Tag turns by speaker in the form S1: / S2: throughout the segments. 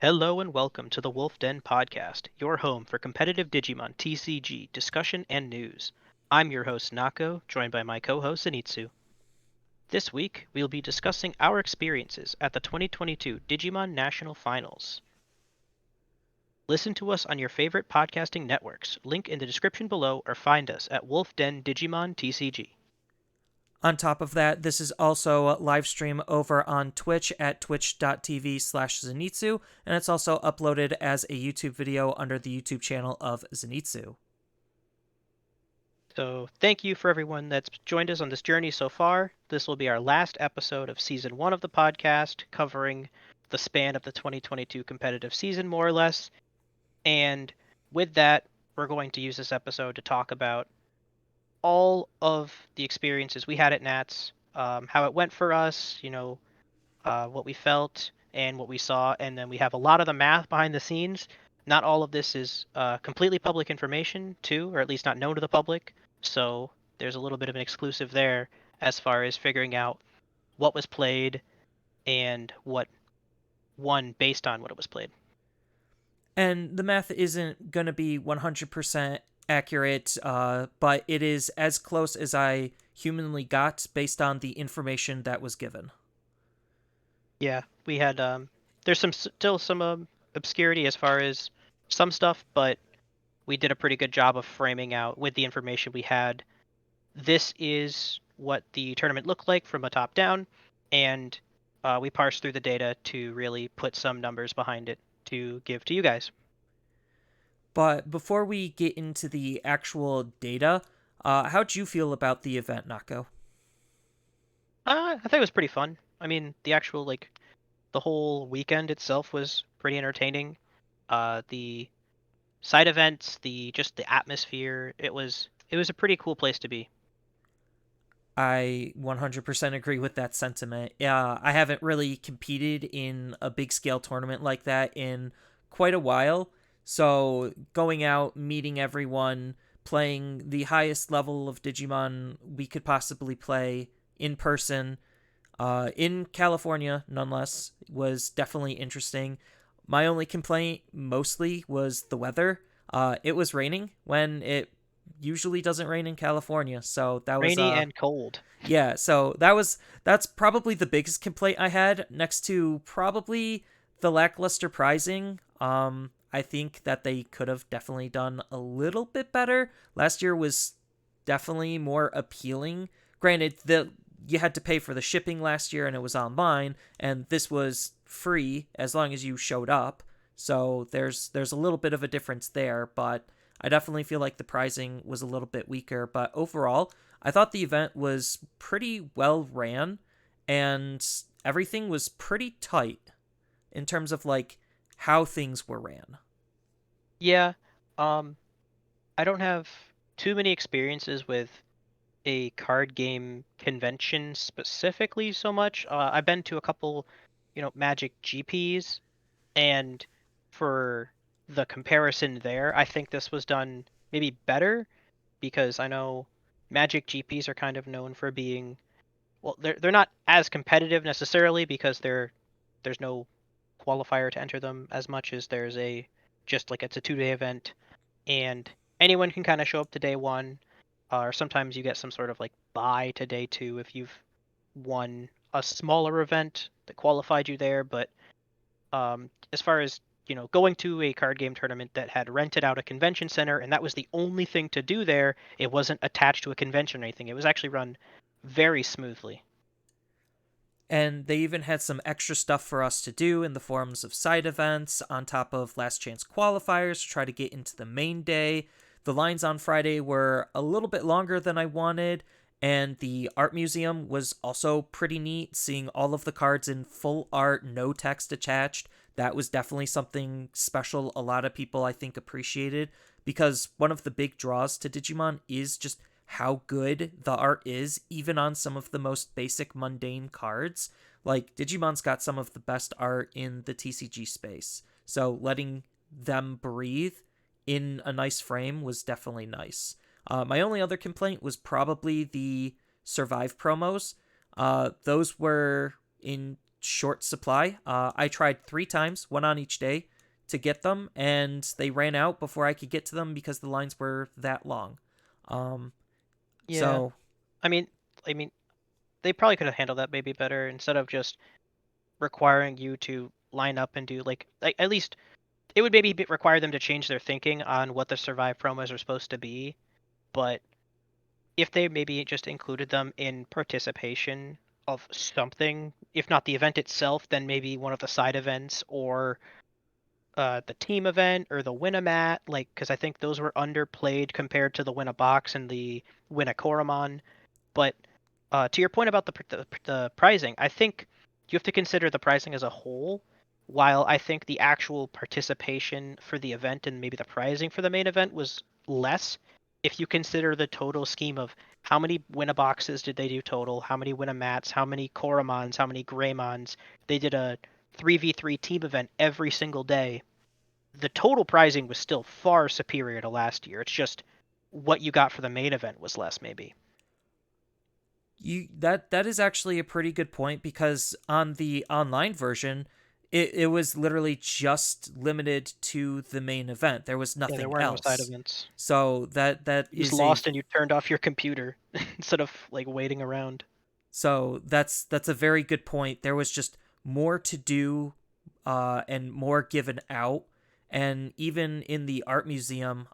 S1: Hello and welcome to the Wolf Den Podcast, your home for competitive Digimon TCG discussion and news. I'm your host Nako, joined by my co-host Zenitsu. This week, we'll be discussing our experiences at the 2022 Digimon National Finals. Listen to us on your favorite podcasting networks, link in the description below, or find us at Wolf Den Digimon TCG.
S2: On top of that, this is also a live stream over on Twitch at twitch.tv/Zenitsu, and it's also uploaded as a YouTube video under the YouTube channel of Zenitsu.
S1: So, thank you for everyone that's joined us on this journey so far. This will be our last episode of Season 1 of the podcast, covering the span of the 2022 competitive season, more or less. And with that, we're going to use this episode to talk about all of the experiences we had at Nats, how it went for us, what we felt and what we saw. And then we have a lot of the math behind the scenes. Not all of this is completely public information, too, or at least not known to the public. So there's a little bit of an exclusive there as far as figuring out what was played and what won based on what it was played.
S2: And the math isn't going to be 100% accurate, but it is as close as I humanly got based on the information that was given.
S1: Yeah, we had there's still some obscurity as far as some stuff, but we did a pretty good job of framing out with the information we had. This is what the tournament looked like from a top down, and we parsed through the data to really put some numbers behind it to give to you guys.
S2: But before we get into the actual data, how'd you feel about the event, Nako?
S1: I think it was pretty fun. I mean, the actual the whole weekend itself was pretty entertaining. The side events, the atmosphere, it was a pretty cool place to be.
S2: I 100% agree with that sentiment. I haven't really competed in a big scale tournament like that in quite a while. So going out, meeting everyone, playing the highest level of Digimon we could possibly play in person, in California, nonetheless, was definitely interesting. My only complaint mostly was the weather. It was raining when it usually doesn't rain in California, so that was
S1: Rainy and cold.
S2: yeah, so that's probably the biggest complaint I had next to probably the lackluster prizing. I think that they could have definitely done a little bit better. Last year was definitely more appealing. Granted, you had to pay for the shipping last year and it was online, and this was free as long as you showed up. So there's a little bit of a difference there, but I definitely feel like the pricing was a little bit weaker. But overall, I thought the event was pretty well ran and everything was pretty tight in terms of like how things were ran.
S1: Yeah, um, I don't have too many experiences with a card game convention specifically so much. I've been to a couple, Magic GPs, and for the comparison there, I think this was done maybe better because I know Magic GPs are kind of known for being, well, they're not as competitive necessarily because there's no qualifier to enter them as much as there's a just like it's a 2-day event and anyone can kind of show up to day one, or sometimes you get some sort of like buy to day two if you've won a smaller event that qualified you there. But as far as going to a card game tournament that had rented out a convention center and that was the only thing to do there, it wasn't attached to a convention or anything. It was actually run very smoothly.
S2: And they even had some extra stuff for us to do in the forms of side events on top of last chance qualifiers to try to get into the main day. The lines on Friday were a little bit longer than I wanted, and the art museum was also pretty neat, seeing all of the cards in full art, no text attached. That was definitely something special a lot of people I think appreciated, because one of the big draws to Digimon is just how good the art is, even on some of the most basic mundane cards. Like, Digimon's got some of the best art in the TCG space, so letting them breathe in a nice frame was definitely nice. My only other complaint was probably the Survive promos. Those were in short supply. I tried 3 times, one on each day, to get them, and they ran out before I could get to them because the lines were that long. Um,
S1: Yeah.
S2: so
S1: I mean, I mean, they probably could have handled that maybe better instead of just requiring you to line up and do like at least it would maybe require them to change their thinking on what the survive promos are supposed to be. But if they maybe just included them in participation of something, if not the event itself, then maybe one of the side events or the team event or the win a mat, like because I think those were underplayed compared to the win a box and the win a Koromon. But to your point about the pricing, I think you have to consider the pricing as a whole. While I think the actual participation for the event and maybe the pricing for the main event was less, if you consider the total scheme of how many win boxes did they do total, how many win mats, how many Koromons, how many Greymons, they did a 3v3 team event every single day. The total pricing was still far superior to last year. It's just what you got for the main event was less, maybe.
S2: that is actually a pretty good point because on the online version, it was literally just limited to the main event. There was
S1: Yeah, there
S2: nothing
S1: were no side
S2: else.
S1: events.
S2: So that
S1: You just
S2: is a
S1: lost and you turned off your computer instead of like waiting around.
S2: so that's a very good point. There was just more to do, and more given out, and even in the art museum,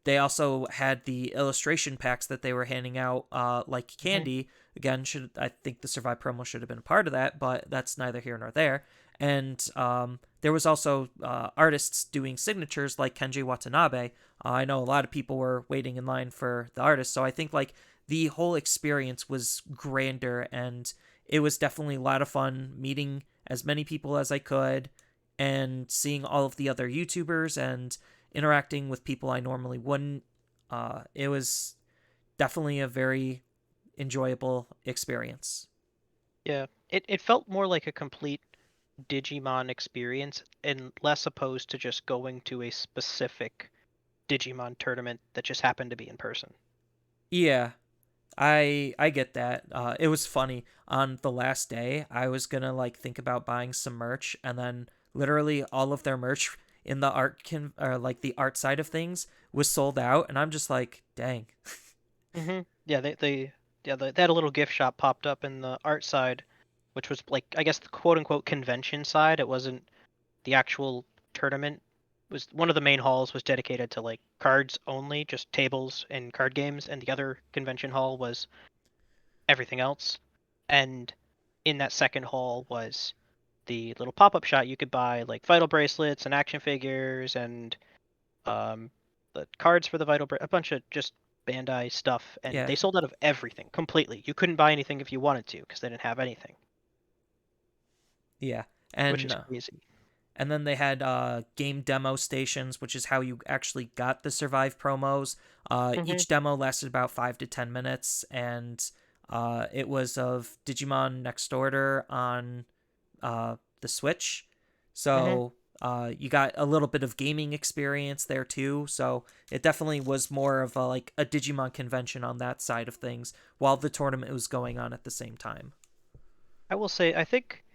S2: they also had the illustration packs that they were handing out, like
S1: Hmm.
S2: candy. Again, should I think the Survive promo should have been a part of that, but that's neither here nor there. And there was also artists doing signatures like Kenji Watanabe. I know a lot of people were waiting in line for the artist, so I think like the whole experience was grander, and it was definitely a lot of fun meeting as many people as I could and seeing all of the other YouTubers and interacting with people I normally wouldn't. It was definitely a very enjoyable experience.
S1: Yeah, it felt more like a complete Digimon experience and less opposed to just going to a specific Digimon tournament that just happened to be in person.
S2: Yeah, I get that. It was funny on the last day. I was gonna like think about buying some merch, and then literally all of their merch in the or like the art side of things was sold out, and I'm just like, dang.
S1: Yeah, they had a little gift shop popped up in the art side, which was like I guess the quote unquote convention side. It wasn't the actual tournament. Was one of the main halls was dedicated to like cards only, just tables and card games, and the other convention hall was everything else. And in that second hall was the little pop-up shop you could buy like vital bracelets and action figures and um, the cards for the a bunch of just Bandai stuff, and
S2: Yeah,
S1: they sold out of everything completely. You couldn't buy anything if you wanted to because they didn't have anything,
S2: yeah,
S1: which
S2: and
S1: is crazy.
S2: and then they had game demo stations, which is how you actually got the Survive promos.
S1: Hmm.
S2: Each demo lasted about 5 to 10 minutes, and it was of Digimon Next Order on the Switch.
S1: Hmm.
S2: So you got a little bit of gaming experience there too. So it definitely was more of a, like a Digimon convention on that side of things, while the tournament was going on at the same time.
S1: I will say, I think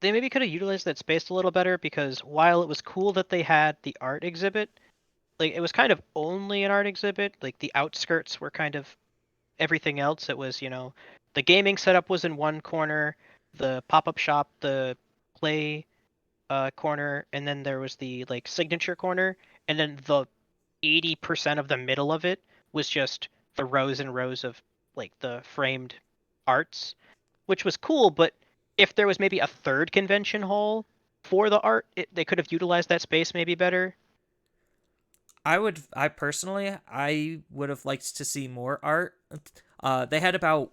S1: they maybe could have utilized that space a little better because while it was cool that they had the art exhibit, like it was kind of only an art exhibit. Like the outskirts were kind of everything else. It was, the gaming setup was in one corner, the pop-up shop, the play corner, and then there was the like signature corner, and then the 80% of the middle of it was just the rows and rows of like the framed arts, which was cool. But if there was maybe a third convention hall for the art, they could have utilized that space maybe better.
S2: I personally, I would have liked to see more art. They had about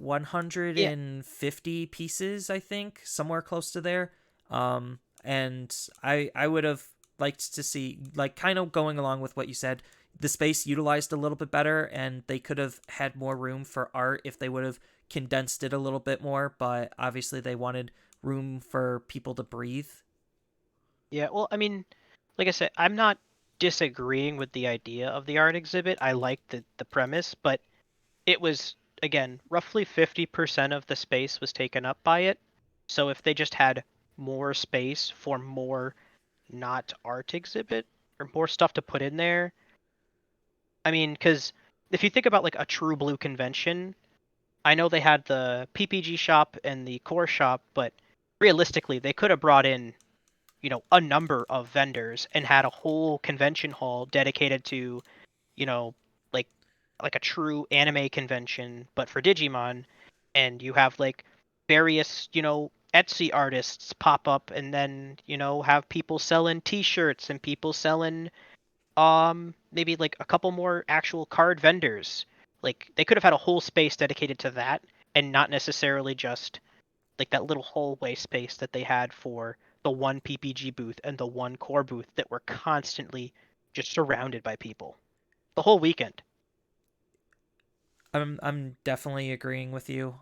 S1: Yeah.
S2: 150 pieces, I think, somewhere close to there. And I would have liked to see, like, kind of going along with what you said, the space utilized a little bit better, and they could have had more room for art if they would have condensed it a little bit more. But obviously, they wanted room for people to breathe.
S1: Yeah, well, I mean, like I said, I'm not disagreeing with the idea of the art exhibit. I like the premise, but it was again roughly 50% of the space was taken up by it. So if they just had more space for more not art exhibit or more stuff to put in there, I mean, because if you think about like a True Blue convention, I know they had the PPG shop and the core shop, but realistically, they could have brought in, a number of vendors and had a whole convention hall dedicated to, you know, like like a true anime convention, but for Digimon, and you have like various, Etsy artists pop up and then, have people selling t-shirts and people selling maybe like a couple more actual card vendors. Like they could have had a whole space dedicated to that and not necessarily just like that little hallway space that they had for the one PPG booth and the one core booth that were constantly just surrounded by people the whole weekend.
S2: I'm definitely agreeing with you.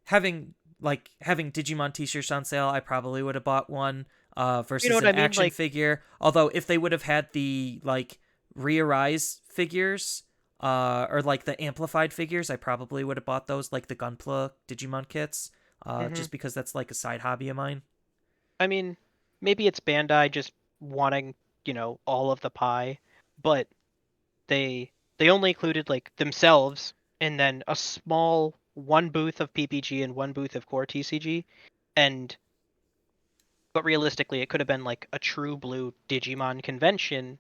S2: Having Digimon t-shirts on sale, I probably would have bought one
S1: You know
S2: versus
S1: what
S2: an
S1: I mean?
S2: action
S1: Like,
S2: figure. Although if they would have had the like Re-Arise figures or like the amplified figures, I probably would have bought those like the Gunpla Digimon kits
S1: mhm.
S2: just because that's like a side hobby of mine.
S1: I mean, maybe it's Bandai just wanting, all of the pie, but they only included like themselves and then a small one booth of PPG and one booth of core TCG, and but realistically, it could have been like a true blue Digimon convention,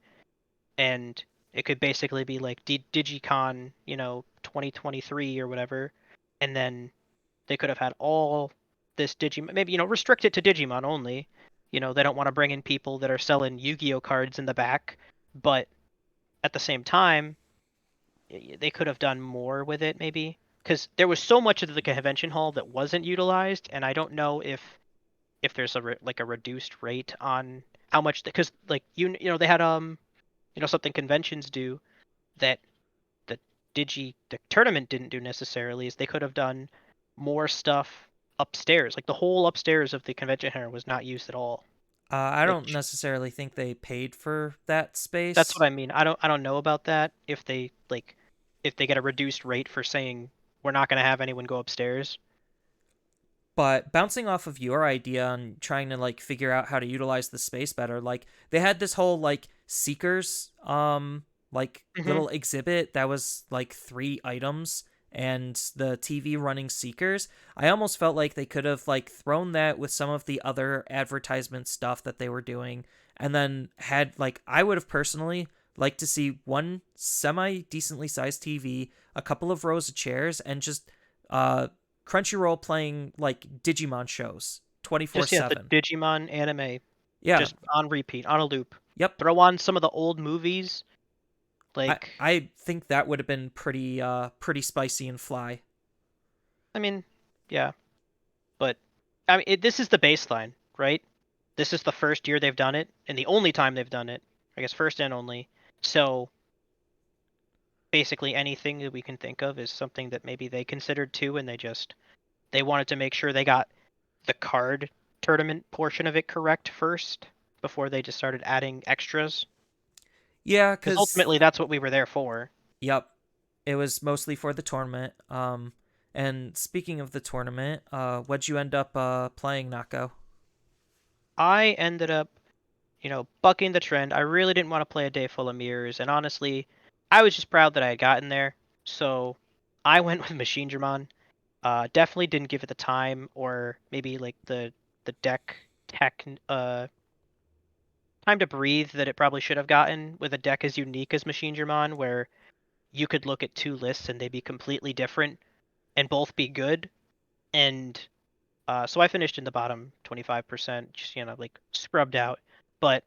S1: and it could basically be like Digicon, 2023 or whatever, and then they could have had all this Digimon, maybe, restrict it to Digimon only. They don't want to bring in people that are selling Yu-Gi-Oh cards in the back, but at the same time, they could have done more with it maybe because there was so much of the convention hall that wasn't utilized, and I don't know if there's like a reduced rate on how much because like they had something conventions do that the the tournament didn't do necessarily is they could have done more stuff upstairs. Like the whole upstairs of the convention center was not used at all.
S2: I don't
S1: Which
S2: necessarily think they paid for that
S1: that's what
S2: space.
S1: I mean. I don't know about that if they get a reduced rate for saying we're not going to have anyone go upstairs.
S2: But bouncing off of your idea on trying to like figure out how to utilize the space better, like they had this whole like seekers like
S1: Hmm.
S2: little exhibit that was like 3 items and the TV running seekers. I almost felt like they could have like thrown that with some of the other advertisement stuff that they were doing and then had like I would have personally liked to see one semi decently sized TV, a couple of rows of chairs and just uh Crunchyroll playing like Digimon shows
S1: Just yeah, the
S2: 24/7.
S1: Digimon anime
S2: Yeah.
S1: just on repeat, on a loop.
S2: Yep.
S1: Throw on some of the old movies,
S2: I
S1: like
S2: I think that would have been pretty spicy and fly.
S1: I mean, yeah, but I mean, this is the baseline, right? This is the first year they've done it, and the only time they've done it. I guess first and only. So basically, anything that we can think of is something that maybe they considered too, and they wanted to make sure they got the card tournament portion of it correct first before they just started adding extras.
S2: Yeah,
S1: Because
S2: cuz
S1: ultimately, that's what we were there for.
S2: yep. It was mostly for the tournament. And speaking of the tournament, what'd you end up playing, Nako?
S1: I ended up, bucking the trend. I really didn't want to play a day full of mirrors, and honestly, I was just proud that I had gotten there. So I went with Machine Dramon. Definitely didn't give it the time or maybe like the deck tech time to breathe that it probably should have gotten with a deck as unique as Machine Dramon, where you could look at two lists and they'd be completely different and both be good. And so I finished in the bottom 25%, just like scrubbed out. But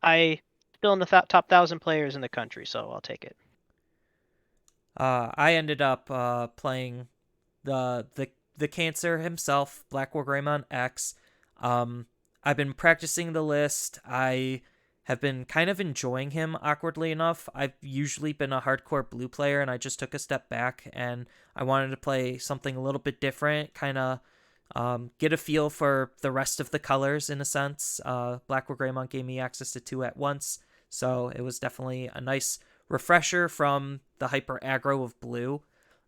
S1: I still in the top 1,000 players in the country, so I'll take it.
S2: I ended up playing the cancer himself, Black War Greymon X. Um, I've been practicing the list. I have been kind of enjoying him awkwardly enough. I've usually been a hardcore blue player and I just took a step back and I wanted to play something a little bit different, kind of get a feel for the rest of the colors in a sense. Black War Greymon gave me access to 2 at once, so it was definitely a nice refresher from the hyper aggro of blue.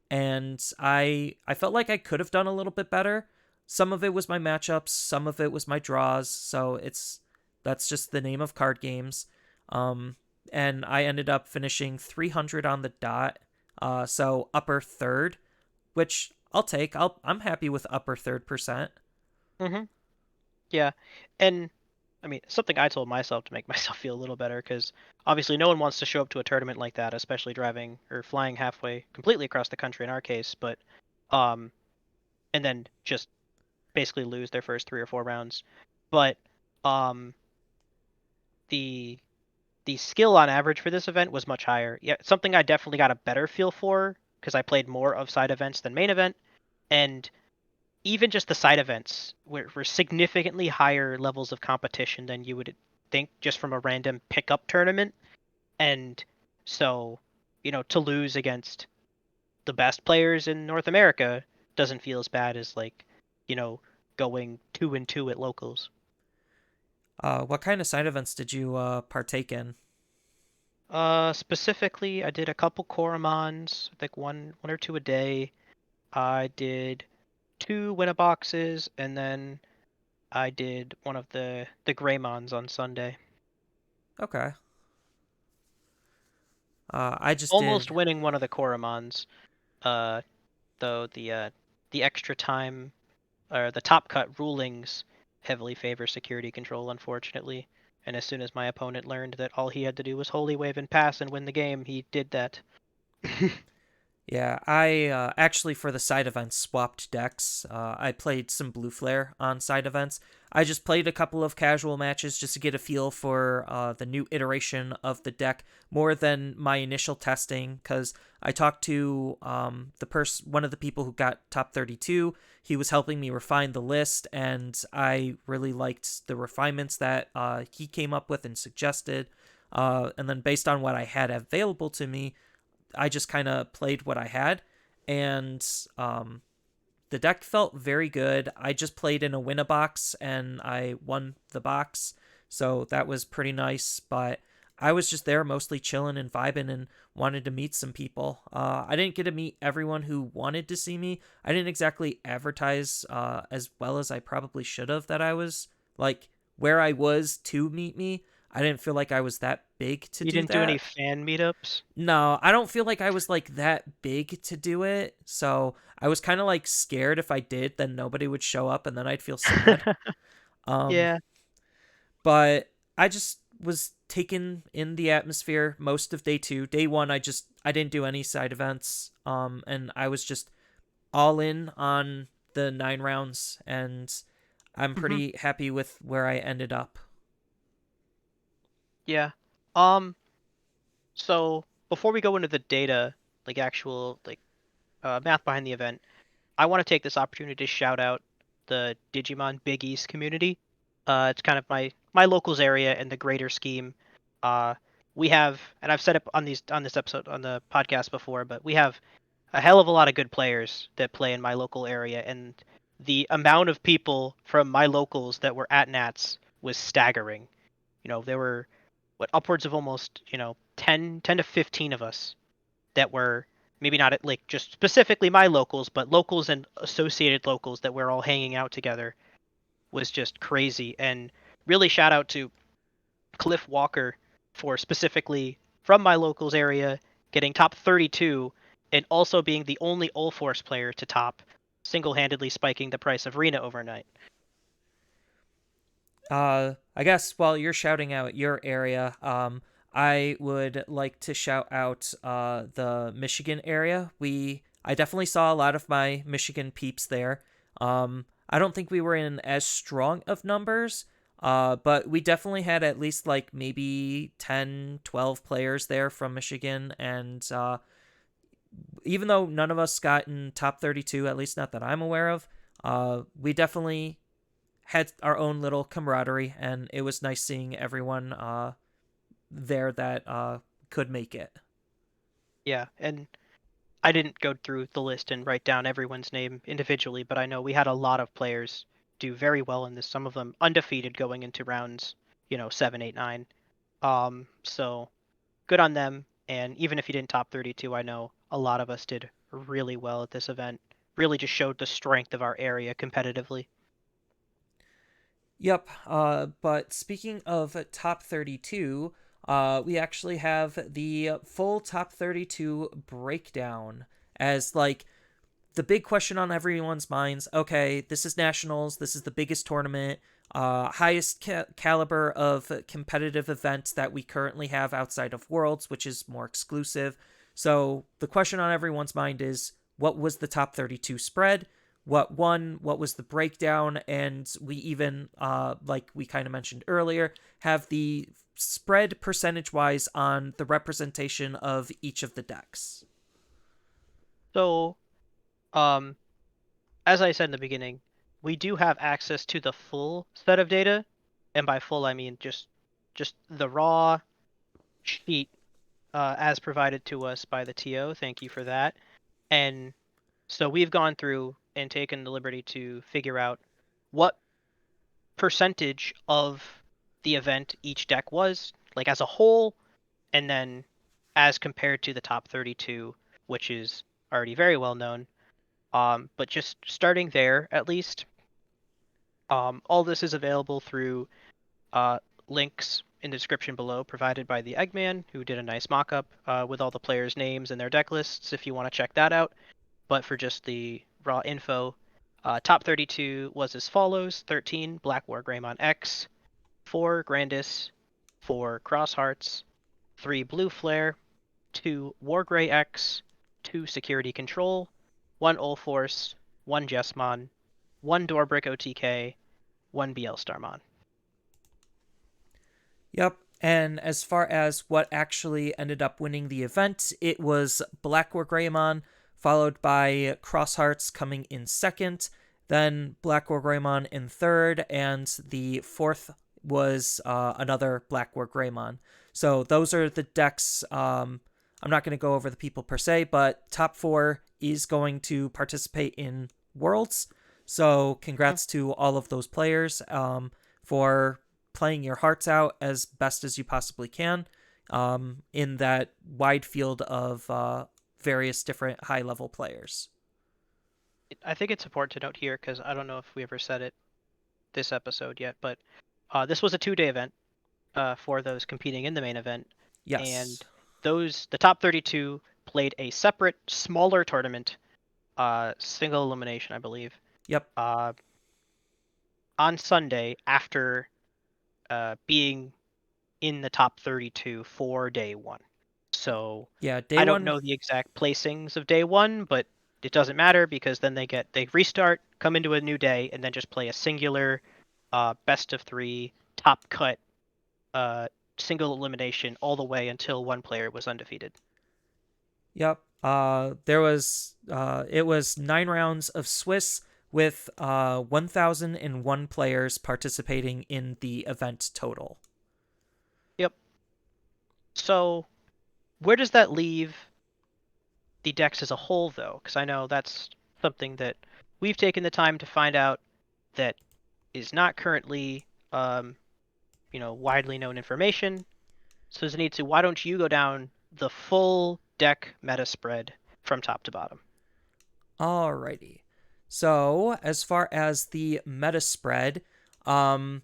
S2: And I felt like I could have done a little bit better. some of it was my matchups, some of it was my draws. So that's just the name of card games. Um, and I ended up finishing 300 on the dot. So upper third, which I'll take. I'm happy with upper third percent.
S1: Mm-hmm. Yeah, and I mean something I told myself to make myself feel a little better because obviously no one wants to show up to a tournament like that, especially driving or flying halfway completely across the country in our case, but um, and then just basically lose their first 3 or 4 rounds. But um, the the skill on average for this event was much higher. Yeah, something I definitely got a better feel for because I played more of side events than main event, and even just the side events were significantly higher levels of competition than you would think just from a random pickup tournament. And so, to lose against the best players in North America doesn't feel as bad as like, you know, going 2-2 at locals.
S2: What kind of side events did you partake in?
S1: Specifically, I did a couple Koromons, I think one or two a day. I did two Winnaboxes, and then I did one of the Greymons on Sunday.
S2: Okay. I just
S1: Almost
S2: did.
S1: winning one of the Koromons, uh, though the extra time or the top cut rulings heavily favor security control, unfortunately. And as soon as my opponent learned that all he had to do was holy wave and pass and win the game, he did that.
S2: Yeah, I actually for the side events swapped decks. I played some Blue Flare on side events. I just played a couple of casual matches just to get a feel for the new iteration of the deck more than my initial testing. Because I talked to one of the people who got top 32. He was helping me refine the list, and I really liked the refinements that he came up with and suggested. And then based on what I had available to me, I just kind of played what I had, and the deck felt very good. I just played in a win a box and I won the box, so that was pretty nice. But I was just there mostly chilling and vibing and wanted to meet some people. I didn't get to meet everyone who wanted to see me. I didn't exactly advertise as well as I probably should have that I was like where I was to meet me. I didn't feel like I was that big to
S1: You
S2: do
S1: didn't do any
S2: that.
S1: fan meetups?
S2: No, I don't feel like I was like that big to do it. So I was kind of like scared if I did, then nobody would show up and then I'd feel sad. Um,
S1: Yeah.
S2: but I just was taken in the atmosphere most of day two. Day one, I didn't do any side events. And I was just all in on the 9 rounds, and I'm
S1: Hmm.
S2: pretty happy with where I ended up.
S1: Yeah. So before we go into the data, like actual math behind the event, I want to take this opportunity to shout out the Digimon Big East community. It's kind of my locals area in the greater scheme. Uh, we have, and I've said it on this episode on the podcast before, but we have a hell of a lot of good players that play in my local area, and the amount of people from my locals that were at Nats was staggering. There were upwards of almost 10 to 15 of us that were maybe not at like just specifically my locals, but locals and associated locals that we're all hanging out together was just crazy. And really shout out to Cliff Walker for specifically from my locals area getting top 32 and also being the only Force player to top, single-handedly spiking the price of Rena overnight.
S2: I guess while you're shouting out your area, I would like to shout out the Michigan area. I definitely saw a lot of my Michigan peeps there. I don't think we were in as strong of numbers, but we definitely had at least like maybe 10, 12 players there from Michigan, and even though none of us got in top 32, at least not that I'm aware of, we definitely had our own little camaraderie, and it was nice seeing everyone there that could make it.
S1: Yeah, and I didn't go through the list and write down everyone's name individually, but I know we had a lot of players do very well in this. Some of them undefeated going into rounds, 7, 8, 9. So good on them. And even if you didn't top 32, I know a lot of us did really well at this event. really just showed the strength of our area competitively.
S2: Yep. But speaking of top 32, we actually have the full top 32 breakdown as like the big question on everyone's minds. Okay, this is nationals. This is the biggest tournament, highest caliber of competitive event that we currently have outside of Worlds, which is more exclusive. So the question on everyone's mind is, what was the top 32 spread? What won? What was the breakdown? And we even, like we kind of mentioned earlier, have the spread percentage wise on the representation of each of the decks.
S1: So, um, as I said in the beginning, we do have access to the full set of data, and by full I mean just the raw sheet as provided to us by the TO. Thank you for that. And so we've gone through and taken the liberty to figure out what percentage of the event each deck was, like as a whole, and then as compared to the top 32, which is already very well known. But just starting there, at least, all this is available through uh, links in the description below provided by the Eggman, who did a nice mock-up with all the players' names and their deck lists if you want to check that out. But for just the raw info, top 32 was as follows: 13 Black War Greymon X, 4 Grandis, 4 Cross Hearts, 3 Blue Flare, 2 Wargrey X, 2 Security Control, 1 Ulforce, 1 Jessmon, 1 Doorbrick OTK, 1 BL Starmon.
S2: Yep. And as far as what actually ended up winning the event, it was Black War Greymon, followed by Cross Hearts coming in second, then Black War Greymon in third, and the fourth was another Black War Greymon. So those are the decks. I'm not going to go over the people per se, but top four is going to participate in Worlds. So congrats to all of those players for playing your hearts out as best as you possibly can in that wide field of various different high level players.
S1: I think it's important to note here, because I don't know if we ever said it this episode yet, but this was a 2-day event for those competing in the main event, and
S2: Yes.
S1: the top 32 played a separate, smaller tournament, single elimination, I believe,
S2: Yep.
S1: uh, on Sunday after being in the top 32 for day one. So
S2: Yeah. Day
S1: I don't
S2: one.
S1: know the exact placings of day one, but it doesn't matter because then they restart, come into a new day, and then just play a singular best of three top cut uh, single elimination all the way until one player was undefeated.
S2: Yep. There was it was 9 rounds of Swiss with 1,001 players participating in the event total.
S1: Yep. So where does that leave the decks as a whole, though? Because I know that's something that we've taken the time to find out that is not currently, widely known information. So Zenitsu, why don't you go down the full deck meta spread from top to bottom?
S2: Alrighty. So, as far as the meta spread, out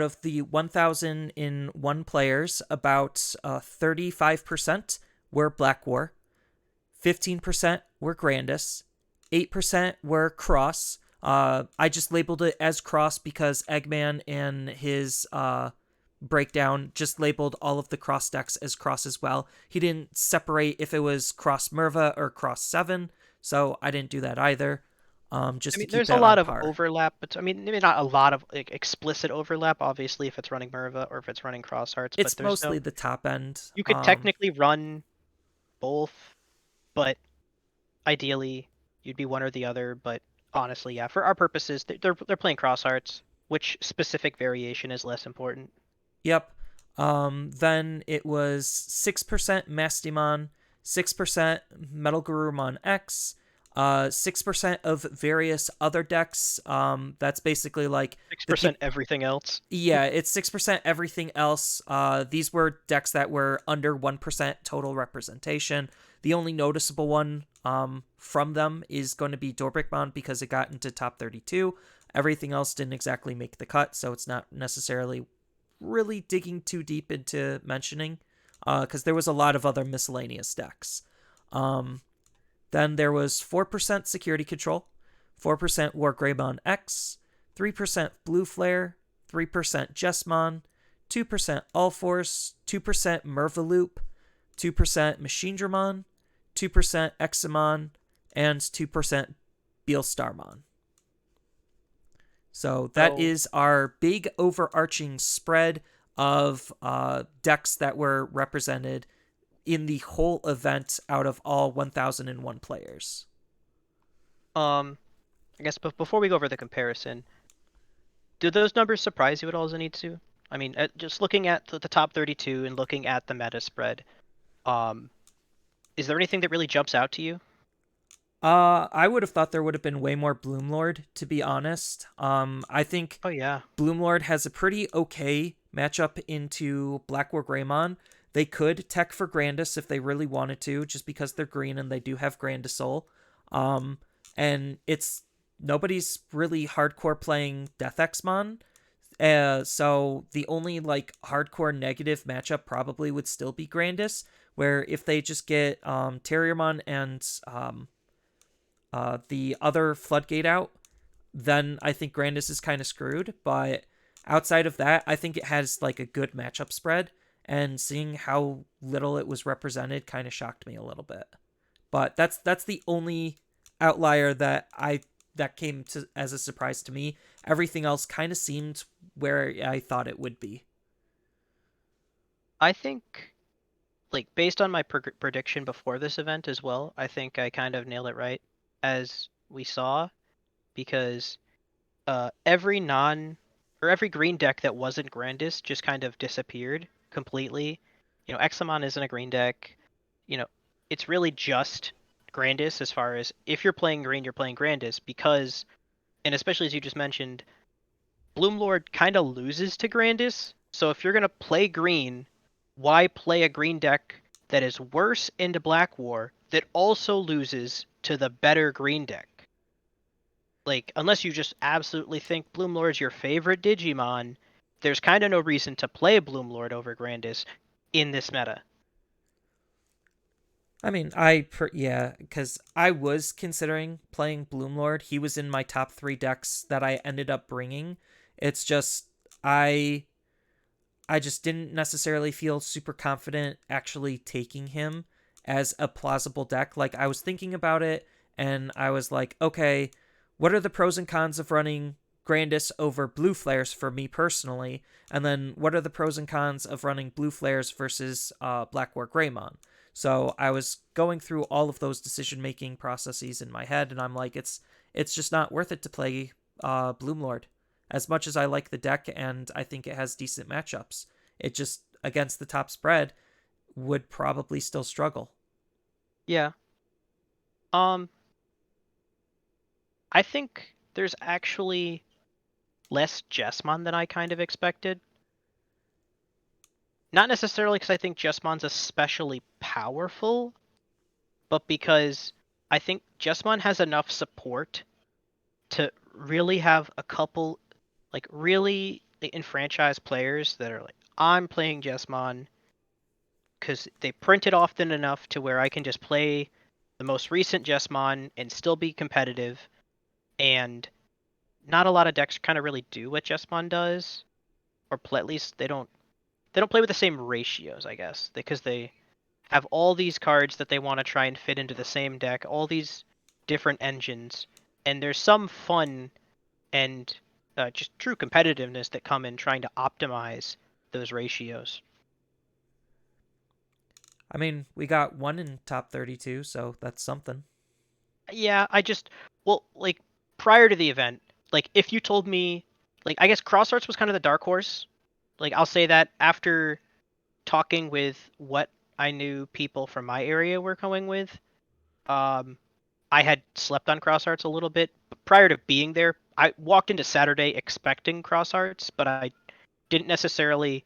S2: of the 1,001 players, about 35% were Black War, 15% were Grandis, 8% were Cross. I just labeled it as Cross because Eggman and his breakdown just labeled all of the Cross decks as Cross as well. He didn't separate if it was Cross Merva or Cross 7, so I didn't do that either.
S1: I
S2: Just to
S1: mean,
S2: keep
S1: there's a
S2: that on
S1: lot of
S2: par.
S1: overlap, but I mean, maybe not a lot of like, explicit overlap, obviously, if it's running Merva or if it's running Cross Hearts, but
S2: It's
S1: there's no.
S2: mostly the top end.
S1: You could technically run both, but ideally you'd be one or the other. But honestly, yeah, for our purposes, they're playing Cross Hearts, which specific variation is less important.
S2: Yep. Then it was 6% Mastimon, 6% Metal Garurumon X, 6% of various other decks. That's basically like
S1: Six
S2: the
S1: percent
S2: people.
S1: everything else.
S2: Yeah, it's 6% everything else. These were decks that were under 1% total representation. The only noticeable one from them is going to be Dorbrickmon because it got into top 32. Everything else didn't exactly make the cut, so it's not necessarily really digging too deep into mentioning because there was a lot of other miscellaneous decks. Um, then there was 4% Security Control, 4% War Greymon X, 3% Blue Flare, 3% Jessmon, 2% All Force, 2% Mervaloop, 2% Machine Dramon, 2% Examon, and 2% Beelstarmon. So that
S1: So
S2: is our big overarching spread of decks that were represented in the whole event out of all 1001 players.
S1: I guess before we go over the comparison, do those numbers surprise you at all, Zenitsu? I mean, just looking at the top 32 and looking at the meta spread, um, is there anything that really jumps out to you?
S2: I would have thought there would have been way more Bloomlord, to be honest. I think
S1: Oh yeah.
S2: Bloomlord has a pretty okay matchup into Black War Greymon. They could tech for Grandis if they really wanted to, just because they're green and they do have Grandisol. Um, and it's nobody's really hardcore playing Death Exmon. So the only like hardcore negative matchup probably would still be Grandis, where if they just get Terriermon and the other Floodgate out, then I think Grandis is kind of screwed. But outside of that, I think it has like a good matchup spread. And seeing how little it was represented kind of shocked me a little bit. But that's the only outlier that came to as a surprise to me. Everything else kind of seemed where I thought it would be.
S1: I think, like, based on my prediction before this event as well, I think I kind of nailed it right, as we saw, because every or every green deck that wasn't Grandis just kind of disappeared completely. You know, Examon isn't a green deck. You know, it's really just Grandis as far as if you're playing green, you're playing Grandis because, and especially as you just mentioned, Bloomlord kind of loses to Grandis. So if you're gonna play green, why play a green deck that is worse into Black War that also loses to the better green deck? Like, unless you just absolutely think Bloomlord is your favorite Digimon, there's kind of no reason to play Bloomlord over Grandis in this meta.
S2: I mean, yeah, because I was considering playing Bloomlord. He was in my top 3 decks that I ended up bringing. It's just I just didn't necessarily feel super confident actually taking him as a plausible deck. Like, I was thinking about it and I was like, okay, what are the pros and cons of running Grandis over Blue Flares for me personally? And then what are the pros and cons of running Blue Flares versus Black War Greymon? So I was going through all of those decision making processes in my head, and I'm like, it's just not worth it to play Bloomlord as much as I like the deck and I think it has decent matchups. It just, against the top spread, would probably still struggle.
S1: Yeah. Um, I think there's actually less Jessmon than I kind of expected. Not necessarily because I think Jessmon's especially powerful, but because I think Jessmon has enough support to really have a couple, like, really enfranchised players that are like, I'm playing Jessmon because they print it often enough to where I can just play the most recent Jessmon and still be competitive. And not a lot of decks kind of really do what Jessmon does, or play, at least they don't play with the same ratios, I guess, because they have all these cards that they want to try and fit into the same deck, all these different engines, and there's some fun and just true competitiveness that come in trying to optimize those ratios.
S2: I mean, we got one in top 32, so that's something.
S1: Yeah, well, like, prior to the event, like, if you told me, like, I guess Cross Arts was kind of the dark horse. Like, I'll say that after talking with what I knew people from my area were going with. Um, I had slept on Cross Arts a little bit but prior to being there. I walked into Saturday expecting Cross Arts, but I didn't necessarily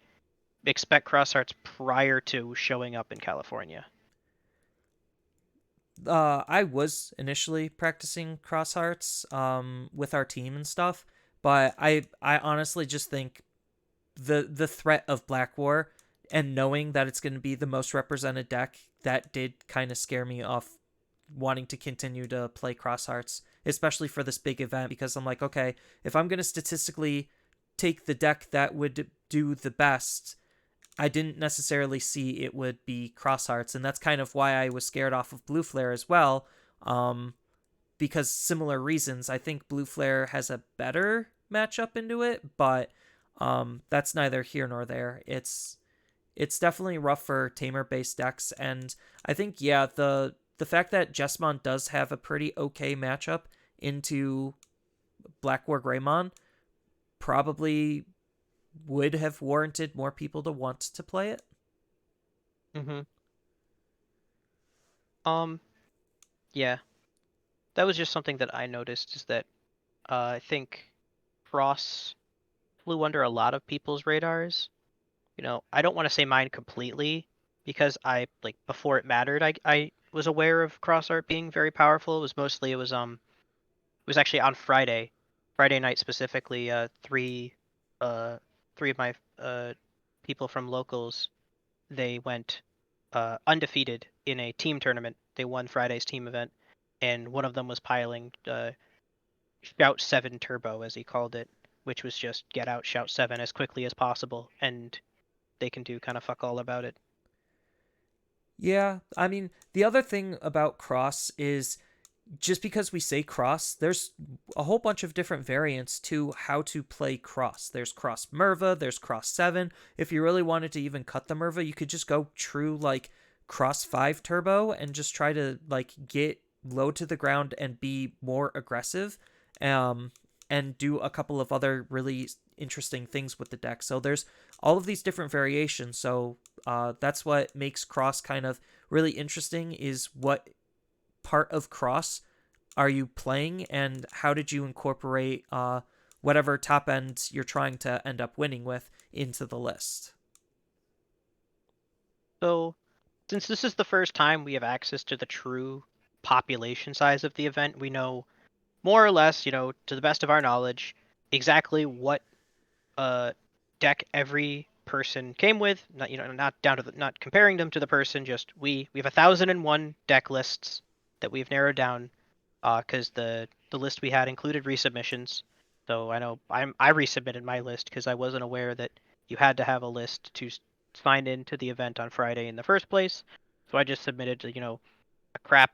S1: expect Cross Arts prior to showing up in California.
S2: I was initially practicing cross hearts with our team and stuff, but I honestly just think the threat of Black War and knowing that it's going to be the most represented deck, that did kind of scare me off wanting to continue to play cross hearts, especially for this big event, because I'm like, okay, if I'm going to statistically take the deck that would do the best, I didn't necessarily see it would be cross hearts, and that's kind of why I was scared off of Blue Flare as well. Because similar reasons, I think Blue Flare has a better matchup into it, but that's neither here nor there. It's definitely rough for tamer based decks, and I think yeah, the fact that Jessamon does have a pretty okay matchup into Black War Greymon probably would have warranted more people to want to play it.
S1: Mm-hmm. Um, yeah, that was just something that I noticed is that I think Cross flew under a lot of people's radars. I don't want to say mine completely because I like before it mattered, I was aware of Cross Art being very powerful. It was actually on Friday night specifically. Uh three of my people from locals, they went undefeated in a team tournament. They won Friday's team event, and one of them was piling Shout 7 Turbo, as he called it, which was just get out Shout 7 as quickly as possible, and they can do kind of fuck all about it.
S2: Yeah, I mean, the other thing about cross is just because we say cross, there's a whole bunch of different variants to how to play cross. There's cross Merva, there's cross 7. If you really wanted to even cut the Merva, you could just go true like cross 5 turbo and just try to like get low to the ground and be more aggressive. Um and do a couple of other really interesting things with the deck. So there's all of these different variations. So that's what makes cross kind of really interesting is what part of cross are you playing and how did you incorporate whatever top end you're trying to end up winning with into the list.
S1: So, since this is the first time we have access to the true population size of the event, we know more or less, to the best of our knowledge, exactly what uh deck every person came with. Not not down to not comparing them to the person. Just we have 1,001 deck lists that we've narrowed down because the list we had included resubmissions. So I know I resubmitted my list because I wasn't aware that you had to have a list to sign into the event on Friday in the first place. So I just submitted a crap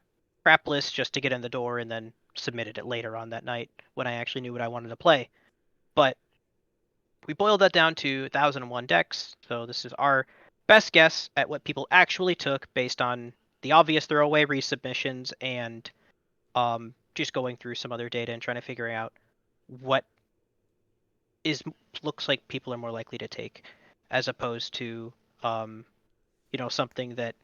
S1: list just to get in the door and then submitted it later on that night when I actually knew what I wanted to play. But we boiled that down to 1,001 decks. So this is our best guess at what people actually took based on the obvious throwaway resubmissions and just going through some other data and trying to figure out what is looks like people are more likely to take, as opposed to um, something that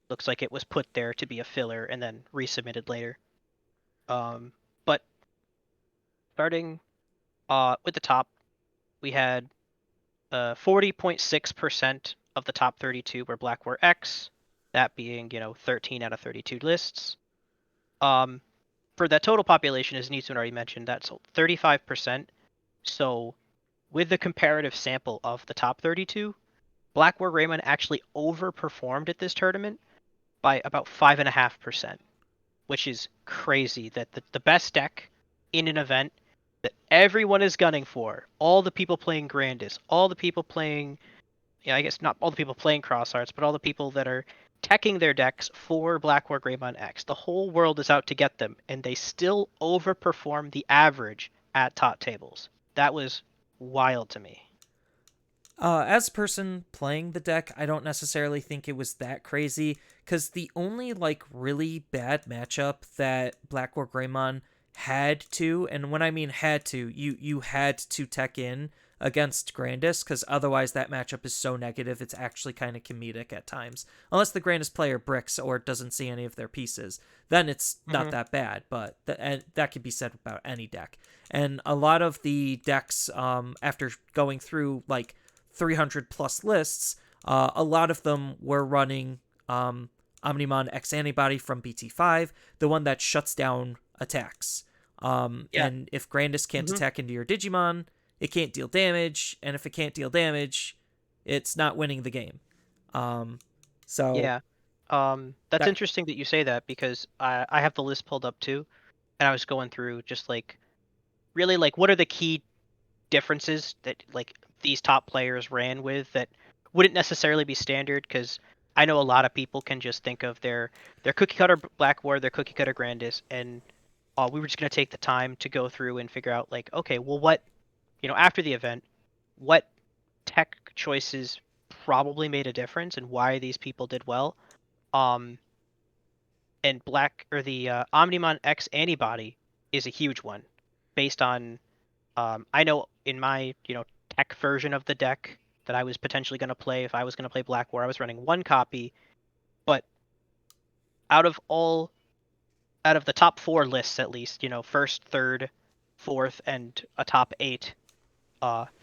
S1: looks like it was put there to be a filler and then resubmitted later. But starting with the top, we had 40.6% of the top 32 were Blackware X, that being 13 out of 32 lists. Um, for that total population, as Neeson already mentioned, that's 35%. So with the comparative sample of the top 32, Black War Raymond actually overperformed at this tournament by about 5.5%, which is crazy that the best deck in an event that everyone is gunning for, all the people playing Grandis, all the people playing, I guess not all the people playing Cross Arts, but all the people that are teching their decks for Black War Greymon X. The whole world is out to get them, and they still overperform the average at top tables. That was wild to me.
S2: As a person playing the deck, I don't necessarily think it was that crazy because the only like really bad matchup that Black War Greymon had to, and when I mean had to, you had to tech in against Grandis, because otherwise that matchup is so negative it's actually kind of comedic at times. Unless the Grandis player bricks or doesn't see any of their pieces, then it's not
S1: Hmm.
S2: that bad. But that could be said about any deck. And a lot of the decks, after going through like 300 plus lists, a lot of them were running Omnimon X Antibody from BT5, the one that shuts down attacks.
S1: Yeah.
S2: And if Grandis can't
S1: Hmm.
S2: attack into your Digimon, it can't deal damage, and if it can't deal damage, it's not winning the game. Um, so
S1: Yeah. That's
S2: that
S1: interesting that you say that because I have the list pulled up too, and I was going through just like really like what are the key differences that like these top players ran with that wouldn't necessarily be standard because I know a lot of people can just think of their cookie cutter Black War, their cookie cutter Grandis, and we were just gonna take the time to go through and figure out like okay, well what after the event, what tech choices probably made a difference and why these people did well. Um, and Black or the Omnimon X antibody is a huge one based on I know in my, tech version of the deck that I was potentially going to play if I was going to play Black War, I was running one copy, but out of all out of the top four lists at least, first, third, fourth, and a top eight,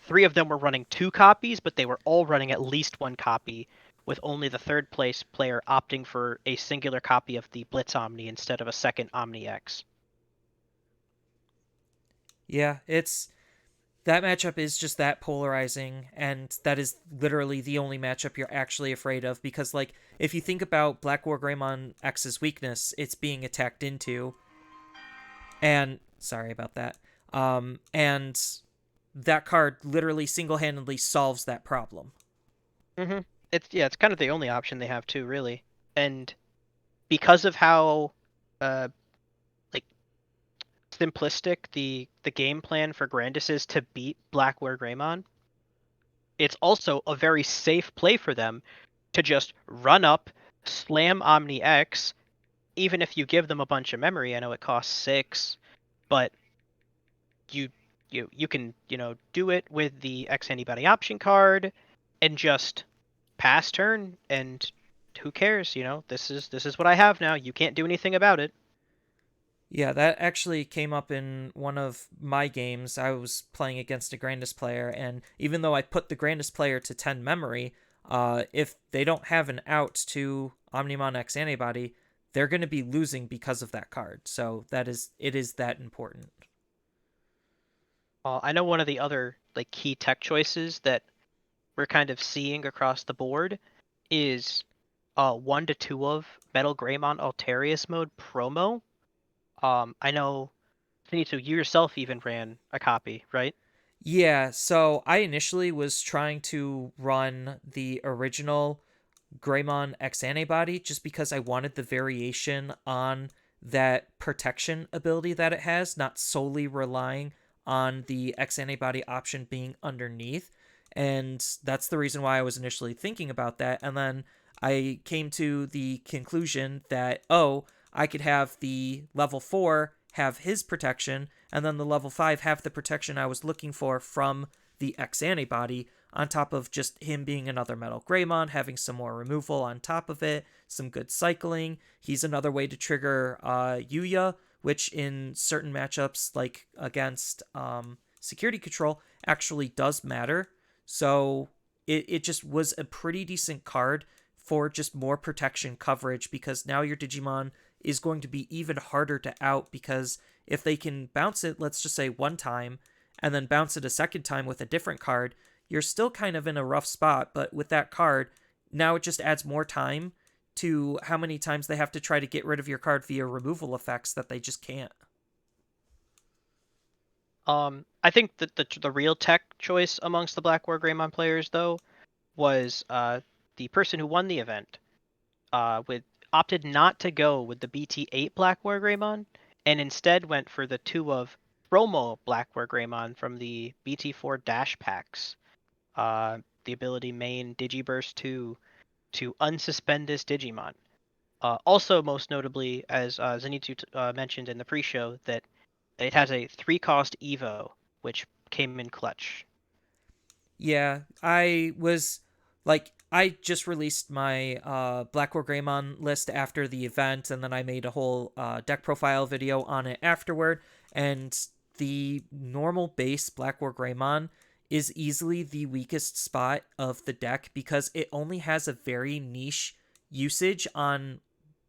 S1: three of them were running two copies, but they were all running at least one copy, with only the third place player opting for a singular copy of the Blitz Omni instead of a second Omni X.
S2: yeah, it's that matchup is just that polarizing, and that is literally the only matchup you're actually afraid of, because like if you think about Black War Greymon X's weakness, it's being attacked into, and sorry about that. And that card literally single-handedly solves that problem.
S1: Hmm. It's kind of the only option they have too, really, and because of how uh like simplistic the game plan for Grandis is to beat Blackware Greymon, it's also a very safe play for them to just run up, slam Omni X, even if you give them a bunch of memory. I know it costs 6, but you you can, do it with the X Antibody option card and just pass turn and who cares, this is what I have now. You can't do anything about it.
S2: Yeah, that actually came up in one of my games. I was playing against a Grandis player, and even though I put the Grandis player to 10 memory, if they don't have an out to Omnimon X Antibody, they're going to be losing because of that card. So it is that important.
S1: I know one of the other like key tech choices that we're kind of seeing across the board is 1 to 2 of Metal Greymon Altarius mode promo. I know Finito, you yourself even ran a copy, right?
S2: Yeah, so I initially was trying to run the original Greymon X Antibody just because I wanted the variation on that protection ability that it has, not solely relying on the X Antibody option being underneath. And that's the reason why I was initially thinking about that. And then I came to the conclusion that, oh, I could have the level 4 have his protection, and then the level 5 have the protection I was looking for from the X Antibody, on top of just him being another Metal Greymon, having some more removal on top of it, some good cycling. He's another way to trigger Yuya, which in certain matchups, like against Security Control, actually does matter. So it just was a pretty decent card for just more protection coverage, because now your Digimon is going to be even harder to out, because if they can bounce it, let's just say one time, and then bounce it a second time with a different card, you're still kind of in a rough spot. But with that card, now it just adds more time to how many times they have to try to get rid of your card via removal effects that they just can't.
S1: I think that the real tech choice amongst the Black War Greymon players though was the person who won the event. With opted not to go with the BT8 Black War Greymon and instead went for the 2 of promo Black War Greymon from the BT4 dash packs. The ability main Digiburst to unsuspend this Digimon. Also, most notably, as Zenitsu mentioned in the pre-show, that it has a 3-cost Evo, which came in clutch.
S2: Yeah, I just released my Black War Greymon list after the event, and then I made a whole deck profile video on it afterward. And the normal base Black War Greymon is easily the weakest spot of the deck because it only has a very niche usage on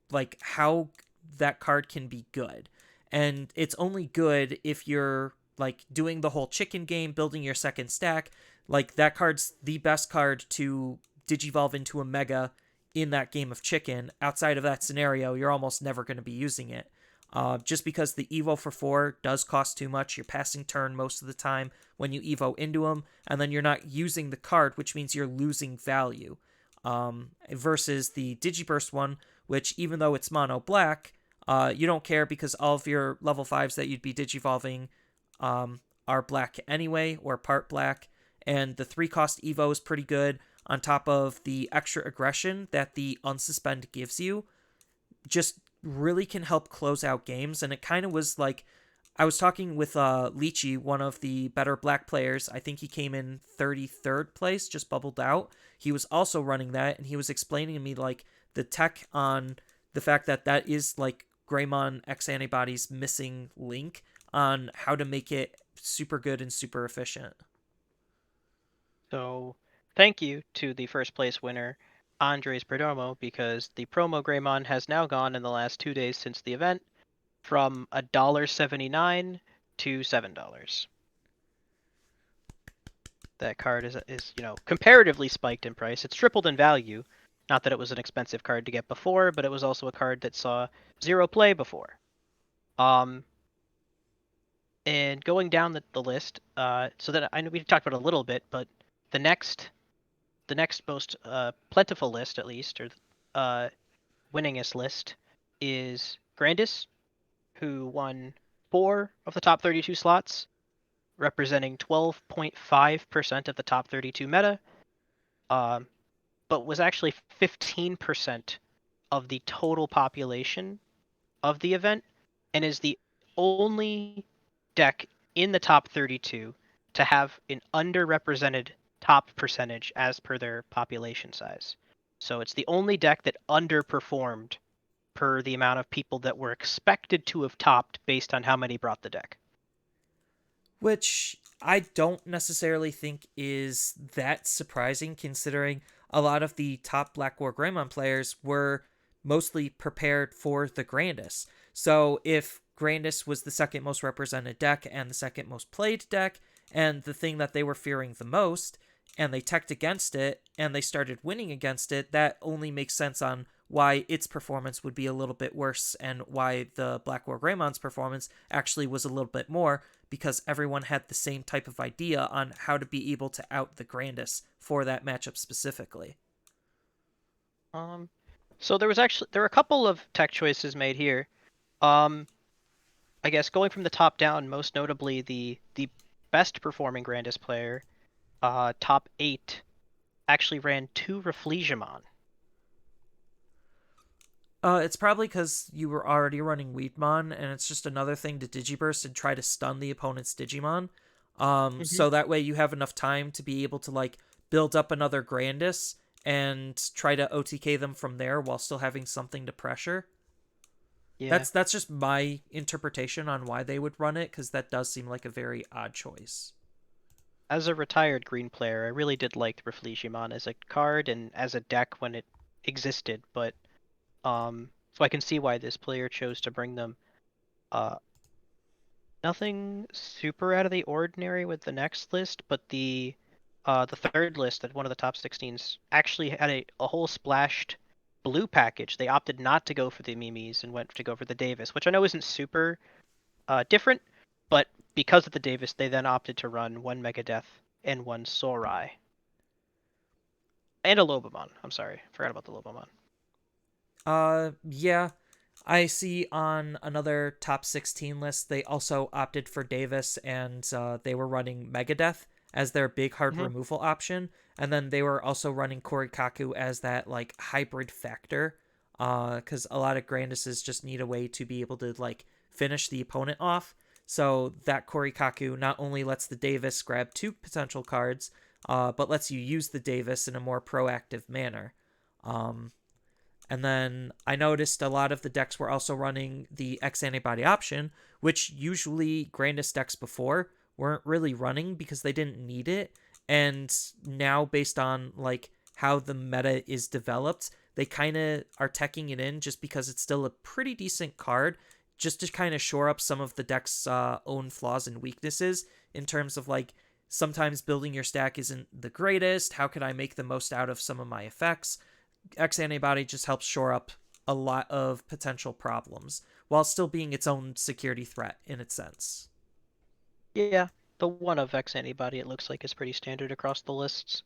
S2: like how that card can be good. And it's only good if you're like doing the whole chicken game, building your second stack. Like that card's the best card to digivolve into a mega in that game of chicken. Outside of that scenario, you're almost never going to be using it. Just because the Evo for 4 does cost too much, you're passing turn most of the time when you Evo into them, and then you're not using the card, which means you're losing value. Versus the Digiburst one, which even though it's mono black, you don't care because all of your level 5s that you'd be digivolving are black anyway, or part black. And the 3 cost Evo is pretty good, on top of the extra aggression that the Unsuspend gives you. Just really can help close out games. And it kind of was like, I was talking with Lychee, one of the better black players. I think he came in 33rd place, just bubbled out. He was also running that, and he was explaining to me like the tech on the fact that that is like Greymon X Antibodies missing link on how to make it super good and super efficient.
S1: So thank you to the first place winner, Andres Perdomo, because the promo Greymon has now gone in the last 2 days since the event from $1.79 to $7. That card is comparatively spiked in price. It's tripled in value. Not that it was an expensive card to get before, but it was also a card that saw zero play before. Um, and going down the list, so that I know we talked about it a little bit, but the next the next most plentiful list, at least, or uh, winningest list, is Grandis, who won 4 of the top 32 slots, representing 12.5% of the top 32 meta, um, but was actually 15% of the total population of the event, and is the only deck in the top 32 to have an underrepresented top percentage as per their population size. So it's the only deck that underperformed per the amount of people that were expected to have topped based on how many brought the deck.
S2: Which I don't necessarily think is that surprising considering a lot of the top Black War Greymon players were mostly prepared for the Grandis. So if Grandis was the second most represented deck and the second most played deck, and the thing that they were fearing the most, and they teched against it and they started winning against it, that only makes sense on why its performance would be a little bit worse and why the Black War Greymon's performance actually was a little bit more, because everyone had the same type of idea on how to be able to out the Grandis for that matchup specifically.
S1: Um, so there were a couple of tech choices made here. Um, I guess going from the top down, most notably the best performing Grandis player, top 8, actually ran 2 Reflegiamon.
S2: It's probably because you were already running Weedmon, and it's just another thing to Digiburst and try to stun the opponent's Digimon.
S1: Mm-hmm.
S2: So that way you have enough time to be able to like build up another Grandis and try to OTK them from there while still having something to pressure.
S1: Yeah.
S2: That's just my interpretation on why they would run it, because that does seem like a very odd choice.
S1: As a retired green player, I really did like Reflegiamon as a card and as a deck when it existed, but so I can see why this player chose to bring them. Uh, Nothing super out of the ordinary with the next list, but the third list at one of the top 16s actually had a whole splashed blue package. They opted not to go for the Mimis and went to go for the Davis, which I know isn't super different, but because of the Davis, they then opted to run one Megadeth and one Sorai. And a Lobomon. I'm sorry, forgot about the Lobomon.
S2: Yeah. I see on another top 16 list, they also opted for Davis, and they were running Megadeth as their big hard
S1: Mm-hmm.
S2: removal option. And then they were also running Korikaku as that like hybrid factor. Because a lot of Grandises just need a way to be able to like finish the opponent off. So that Korikaku not only lets the Davis grab 2 potential cards, but lets you use the Davis in a more proactive manner. Um, and then I noticed a lot of the decks were also running the X antibody option, which usually Grandest decks before weren't really running because they didn't need it. And now, based on like how the meta is developed, they kind of are teching it in just because it's still a pretty decent card, just to kind of shore up some of the deck's own flaws and weaknesses in terms of like sometimes building your stack isn't the greatest. How can I make the most out of some of my effects? X antibody just helps shore up a lot of potential problems while still being its own security threat in its sense.
S1: Yeah, the one of X antibody it looks like is pretty standard across the lists.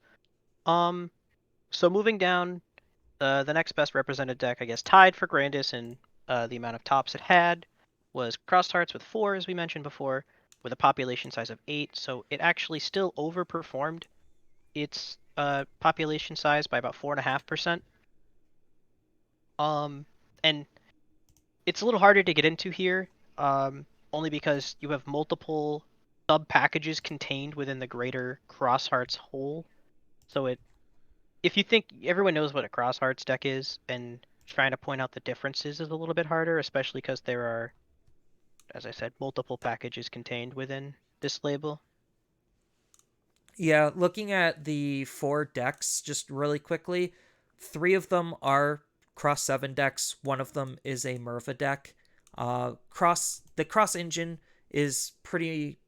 S1: Um, so moving down, the next best represented deck, I guess, tied for grandest in the amount of tops it had, was Crossed Hearts with 4, as we mentioned before, with a population size of 8. So it actually still overperformed its population size by about 4.5%. And it's a little harder to get into here, only because you have multiple sub packages contained within the greater Cross Hearts whole. So if you think everyone knows what a Cross Hearts deck is, and trying to point out the differences is a little bit harder, especially because there are, as I said, multiple packages contained within this label.
S2: Yeah, looking at the 4 decks just really quickly, 3 of them are Cross 7 decks. One of them is a Merva deck. The Cross engine is pretty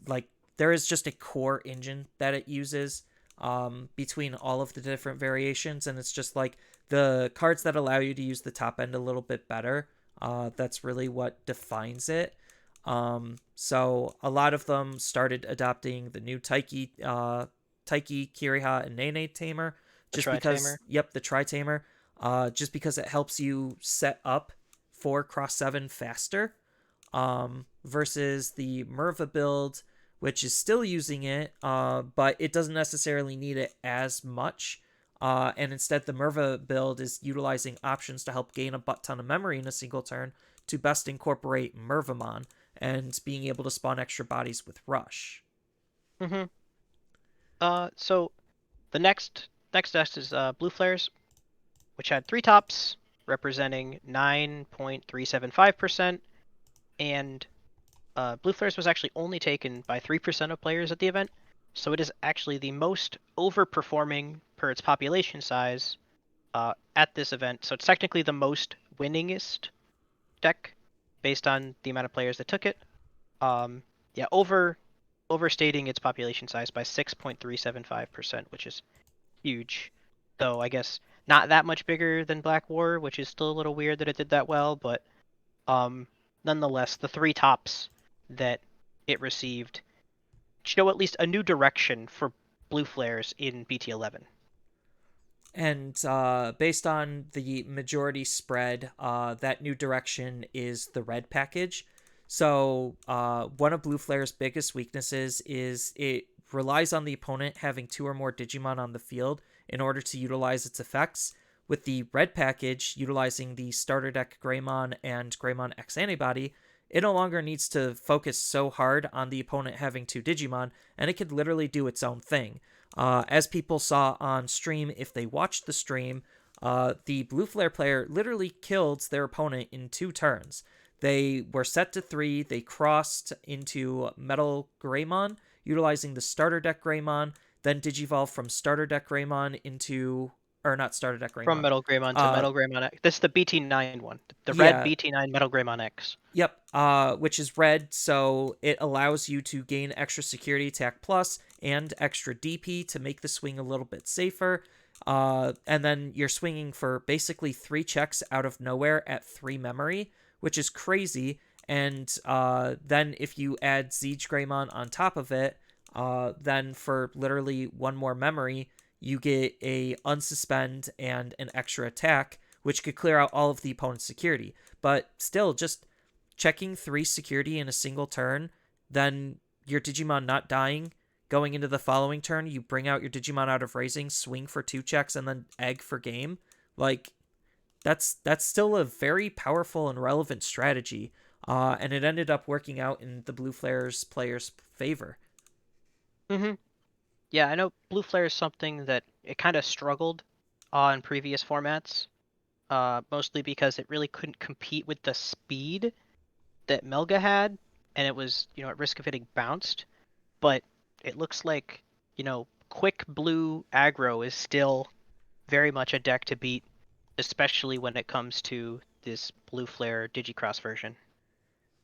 S2: like there is just a core engine that it uses between all of the different variations, and it's just like the cards that allow you to use the top end a little bit better. That's really what defines it. So a lot of them started adopting the new Taiki, Kiriha, and Nene Tamer,
S1: The
S2: just because,
S1: Tri-Tamer.
S2: yep, the Tri-Tamer, just because it helps you set up for Cross 7 faster, versus the Merva build, which is still using it, but it doesn't necessarily need it as much. And instead, the Merva build is utilizing options to help gain a butt ton of memory in a single turn to best incorporate Mervamon and being able to spawn extra bodies with Rush.
S1: Mm-hmm. So the next deck is Blue Flares, which had 3 tops representing 9.375%, and Blue Flares was actually only taken by 3% of players at the event, so it is actually the most overperforming per its population size at this event. So it's technically the most winningest deck based on the amount of players that took it. Yeah, overstating its population size by 6.375%, which is huge. Though I guess not that much bigger than Black War, which is still a little weird that it did that well, but um, nonetheless, the 3 tops that it received show at least a new direction for blue flares in BT11.
S2: And based on the majority spread, that new direction is the red package. So one of Blue Flare's biggest weaknesses is it relies on the opponent having 2 or more Digimon on the field in order to utilize its effects. With the red package utilizing the starter deck Greymon and Greymon X Antibody, it no longer needs to focus so hard on the opponent having 2 Digimon, and it could literally do its own thing. As people saw on stream, if they watched the stream, the Blue Flare player literally killed their opponent in 2 turns. They were set to 3, they crossed into Metal Greymon, utilizing the starter deck Greymon, then Digivolve from starter deck Greymon into, or not starter deck
S1: From
S2: Greymon.
S1: Metal Greymon to Metal Greymon X. This is the BT9 one. The red
S2: Yeah,
S1: BT9 Metal Greymon X.
S2: Yep, which is red, so it allows you to gain extra security attack plus and extra DP to make the swing a little bit safer. And then you're swinging for basically 3 checks out of nowhere at 3 memory, which is crazy. And then if you add Siege Greymon on top of it, then for literally 1 more memory, you get a unsuspend and an extra attack, which could clear out all of the opponent's security. But still, just checking 3 security in a single turn, then your Digimon not dying. Going into the following turn, you bring out your Digimon out of raising, swing for 2 checks, and then egg for game. Like, that's still a very powerful and relevant strategy. And it ended up working out in the Blue Flares players' favor.
S1: Mm-hmm. Yeah, I know Blue Flare is something that it kind of struggled in previous formats, mostly because it really couldn't compete with the speed that Melga had, and it was, at risk of getting bounced. But it looks like, quick blue aggro is still very much a deck to beat, especially when it comes to this Blue Flare Digicross version.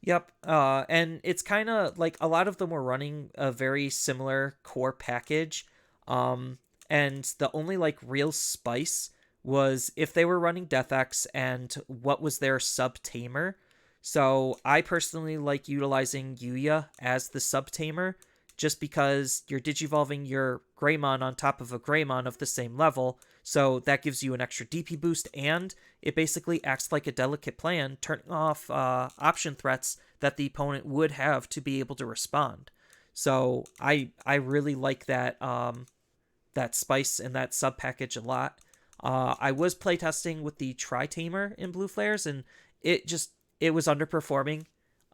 S2: Yep. And it's kind of like a lot of them were running a very similar core package. Um, and the only like real spice was if they were running Death X and what was their sub tamer. So I personally like utilizing Yuya as the sub tamer just because you're digivolving your Greymon on top of a Greymon of the same level. So that gives you an extra DP boost, and it basically acts like a delicate plan, turning off option threats that the opponent would have to be able to respond. So I really like that spice and that sub package a lot. I was playtesting with the Tri Tamer in Blue Flares, and it was underperforming.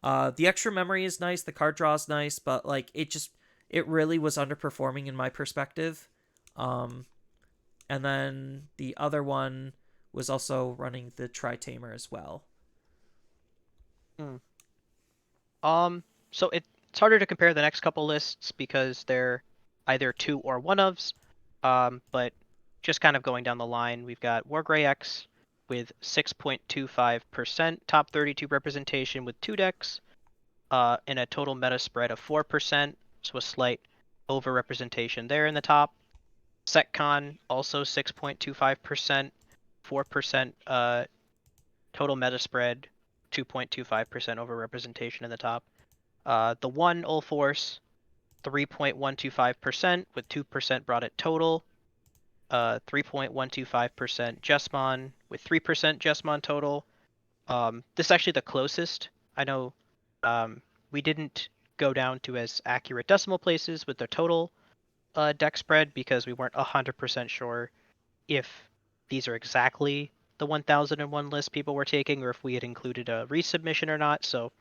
S2: The extra memory is nice, the card draw is nice, but like it really was underperforming in my perspective. Um, and then the other one was also running the Tri Tamer as well.
S1: Hmm. So it's harder to compare the next couple lists because they're either two or one ofs. But just kind of going down the line, we've got Wargrey X with 6.25% top 32 representation with two decks, and a total meta spread of 4%, so a slight overrepresentation there in the top. SecCon also 6.25%, 4% total meta spread, 2.25% overrepresentation in the top. The one Ul Force, 3.125% with 2% brought it total. 3.125% Jesmon with 3% Jesmon total. This is actually the closest. I know we didn't go down to as accurate decimal places with the total deck spread because we weren't 100% sure if these are exactly the 1001 list people were taking or if we had included a resubmission or not. So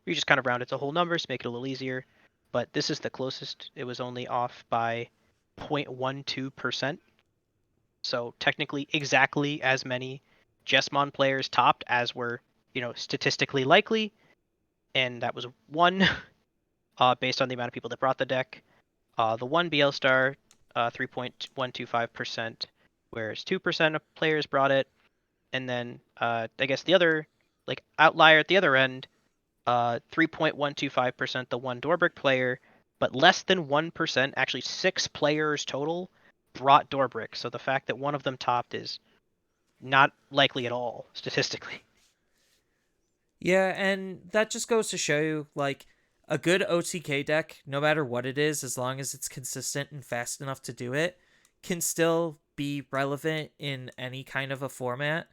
S1: we just kind of rounded to whole numbers, make it a little easier. But this is the closest. It was only off by 0.12%. So technically exactly as many Jesmon players topped as were, statistically likely. And that was one, based on the amount of people that brought the deck. The one BL star, 3.125%, whereas 2% of players brought it. And then I guess the other like outlier at the other end, 3.125% the one Dorbrick player, but less than 1%, actually 6 players total, brought Dorbrick. So the fact that one of them topped is not likely at all, statistically.
S2: Yeah, and that just goes to show you like a good OTK deck, no matter what it is, as long as it's consistent and fast enough to do it, can still be relevant in any kind of a format.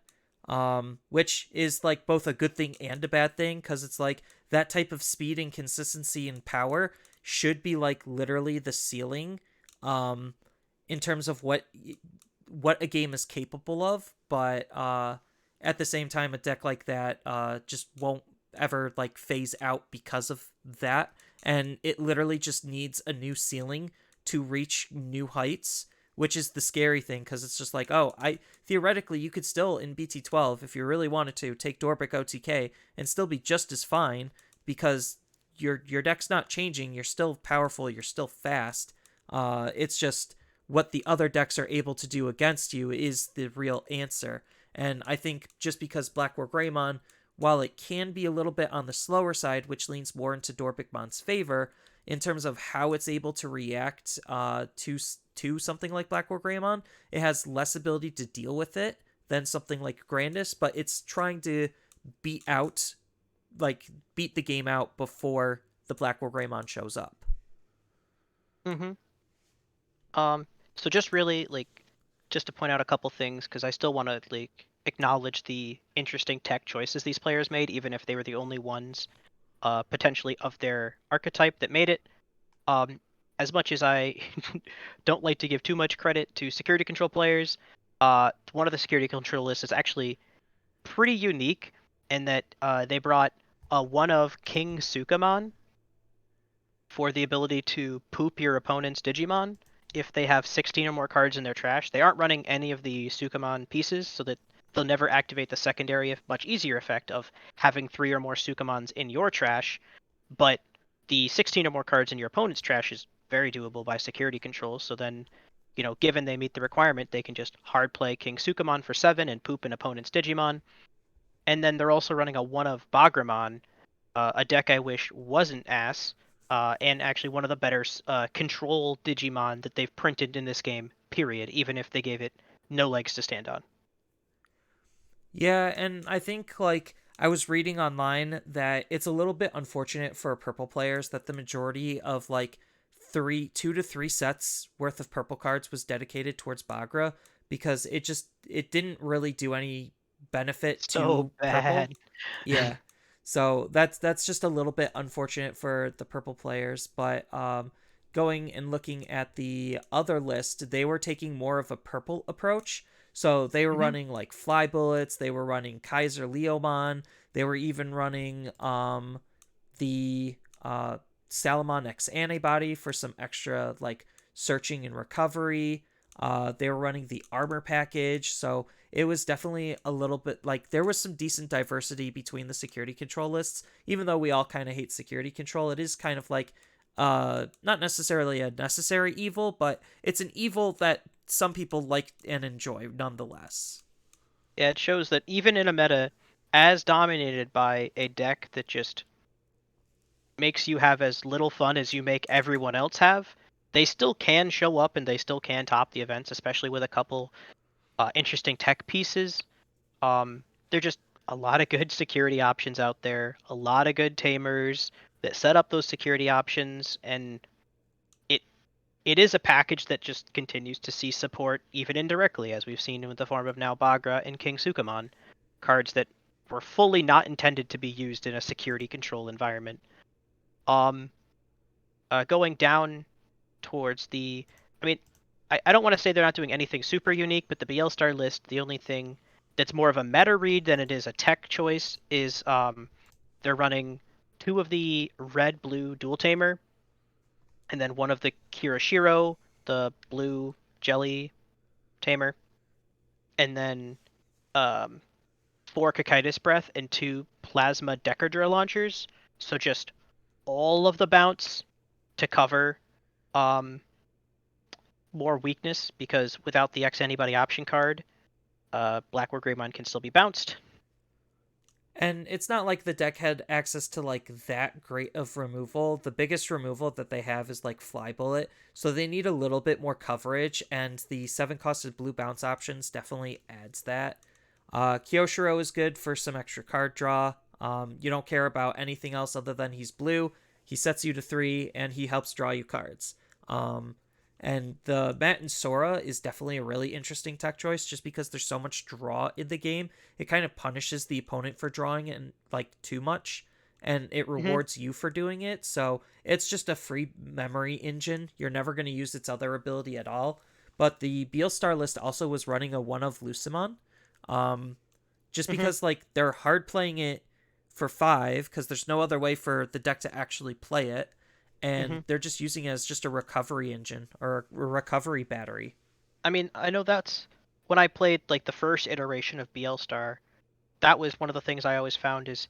S2: Which is like both a good thing and a bad thing because it's like that type of speed and consistency and power should be like literally the ceiling, um, in terms of what a game is capable of. But at the same time, a deck like that just won't ever like phase out because of that, and it literally just needs a new ceiling to reach new heights, which is the scary thing because it's just like, oh, I theoretically you could still in BT12 if you really wanted to take Dorbrick OTK and still be just as fine because your deck's not changing. You're still powerful. You're still fast. It's just what the other decks are able to do against you is the real answer. And I think just because Black War Greymon, while it can be a little bit on the slower side, which leans more into Dorpickmon's favor, in terms of how it's able to react to something like Black War Greymon, it has less ability to deal with it than something like Grandis, but it's trying to beat out, like, beat the game out before the Black War Greymon shows up.
S1: Mm-hmm. Um, so just really just to point out a couple things because I still want to acknowledge the interesting tech choices these players made, even if they were the only ones potentially of their archetype that made it. Um, as much as I don't like to give too much credit to security control players, one of the security control lists is actually pretty unique in that they brought a one of King Sukamon for the ability to poop your opponent's Digimon if they have 16 or more cards in their trash. They aren't running any of the Sukamon pieces, so that they'll never activate the secondary, much easier effect of having 3 or more Sukamons in your trash, but the 16 or more cards in your opponent's trash is very doable by security controls. So then, given they meet the requirement, they can just hard play King Sukamon for 7 and poop an opponent's Digimon. And then they're also running a 1 of Bagramon, a deck I wish wasn't ass, and actually one of the better control Digimon that they've printed in this game, period, even if they gave it no legs to stand on.
S2: Yeah, and I think like I was reading online that it's a little bit unfortunate for purple players that the majority of like 2 to 3 sets worth of purple cards was dedicated towards Bagra because it didn't really do any benefit
S1: So
S2: to purple.
S1: bad.
S2: Yeah. So that's just a little bit unfortunate for the purple players, but going and looking at the other list, they were taking more of a purple approach. So they were
S1: Hmm.
S2: running like fly bullets, they were running Kaiser Leomon, they were even running the Salamon X antibody for some extra like searching and recovery. They were running the armor package, so it was definitely a little bit like there was some decent diversity between the security control lists. Even though we all kind of hate security control, it is kind of like not necessarily a necessary evil, but it's an evil that some people like and enjoy nonetheless.
S1: Yeah, it shows that even in a meta as dominated by a deck that just makes you have as little fun as you make everyone else have, they still can show up and they still can top the events, especially with a couple interesting tech pieces. They're just a lot of good security options out there, a lot of good tamers that set up those security options, and it it is a package that just continues to see support even indirectly, as we've seen in the form of now Bagra and King Sukamon, cards that were fully not intended to be used in a security control environment. Um, Going down towards I mean, I don't want to say they're not doing anything super unique, but the BL Star list, the only thing that's more of a meta read than it is a tech choice is they're running 2 of the red blue dual tamer, and then 1 of the Kirishiro, the blue jelly tamer, and then um, 4 Cocytus breath and 2 plasma Decardra launchers. So just all of the bounce to cover um, more weakness, because without the X Anybody option card, Black War Greymon can still be bounced.
S2: And it's not like the deck had access to like that great of removal. The biggest removal that they have is like Fly Bullet, so they need a little bit more coverage, and the 7 costed blue bounce options definitely adds that. Kyoshiro is good for some extra card draw. You don't care about anything else other than he's blue. He sets you to 3, and he helps draw you cards. Um, and the Matt and Sora is definitely a really interesting tech choice just because there's so much draw in the game. It kind of punishes the opponent for drawing and like too much, and it
S1: Mm-hmm.
S2: rewards you for doing it. So it's just a free memory engine. You're never going to use its other ability at all. But the Beal Star list also was running a 1 of Lucimon. Um, just
S1: Mm-hmm.
S2: because like they're hard playing it for 5 because there's no other way for the deck to actually play it,
S1: Mm-hmm.
S2: and they're just using it as just a recovery engine or a recovery battery.
S1: I mean, I know that's when I played like the first iteration of BL Star. That was one of the things I always found is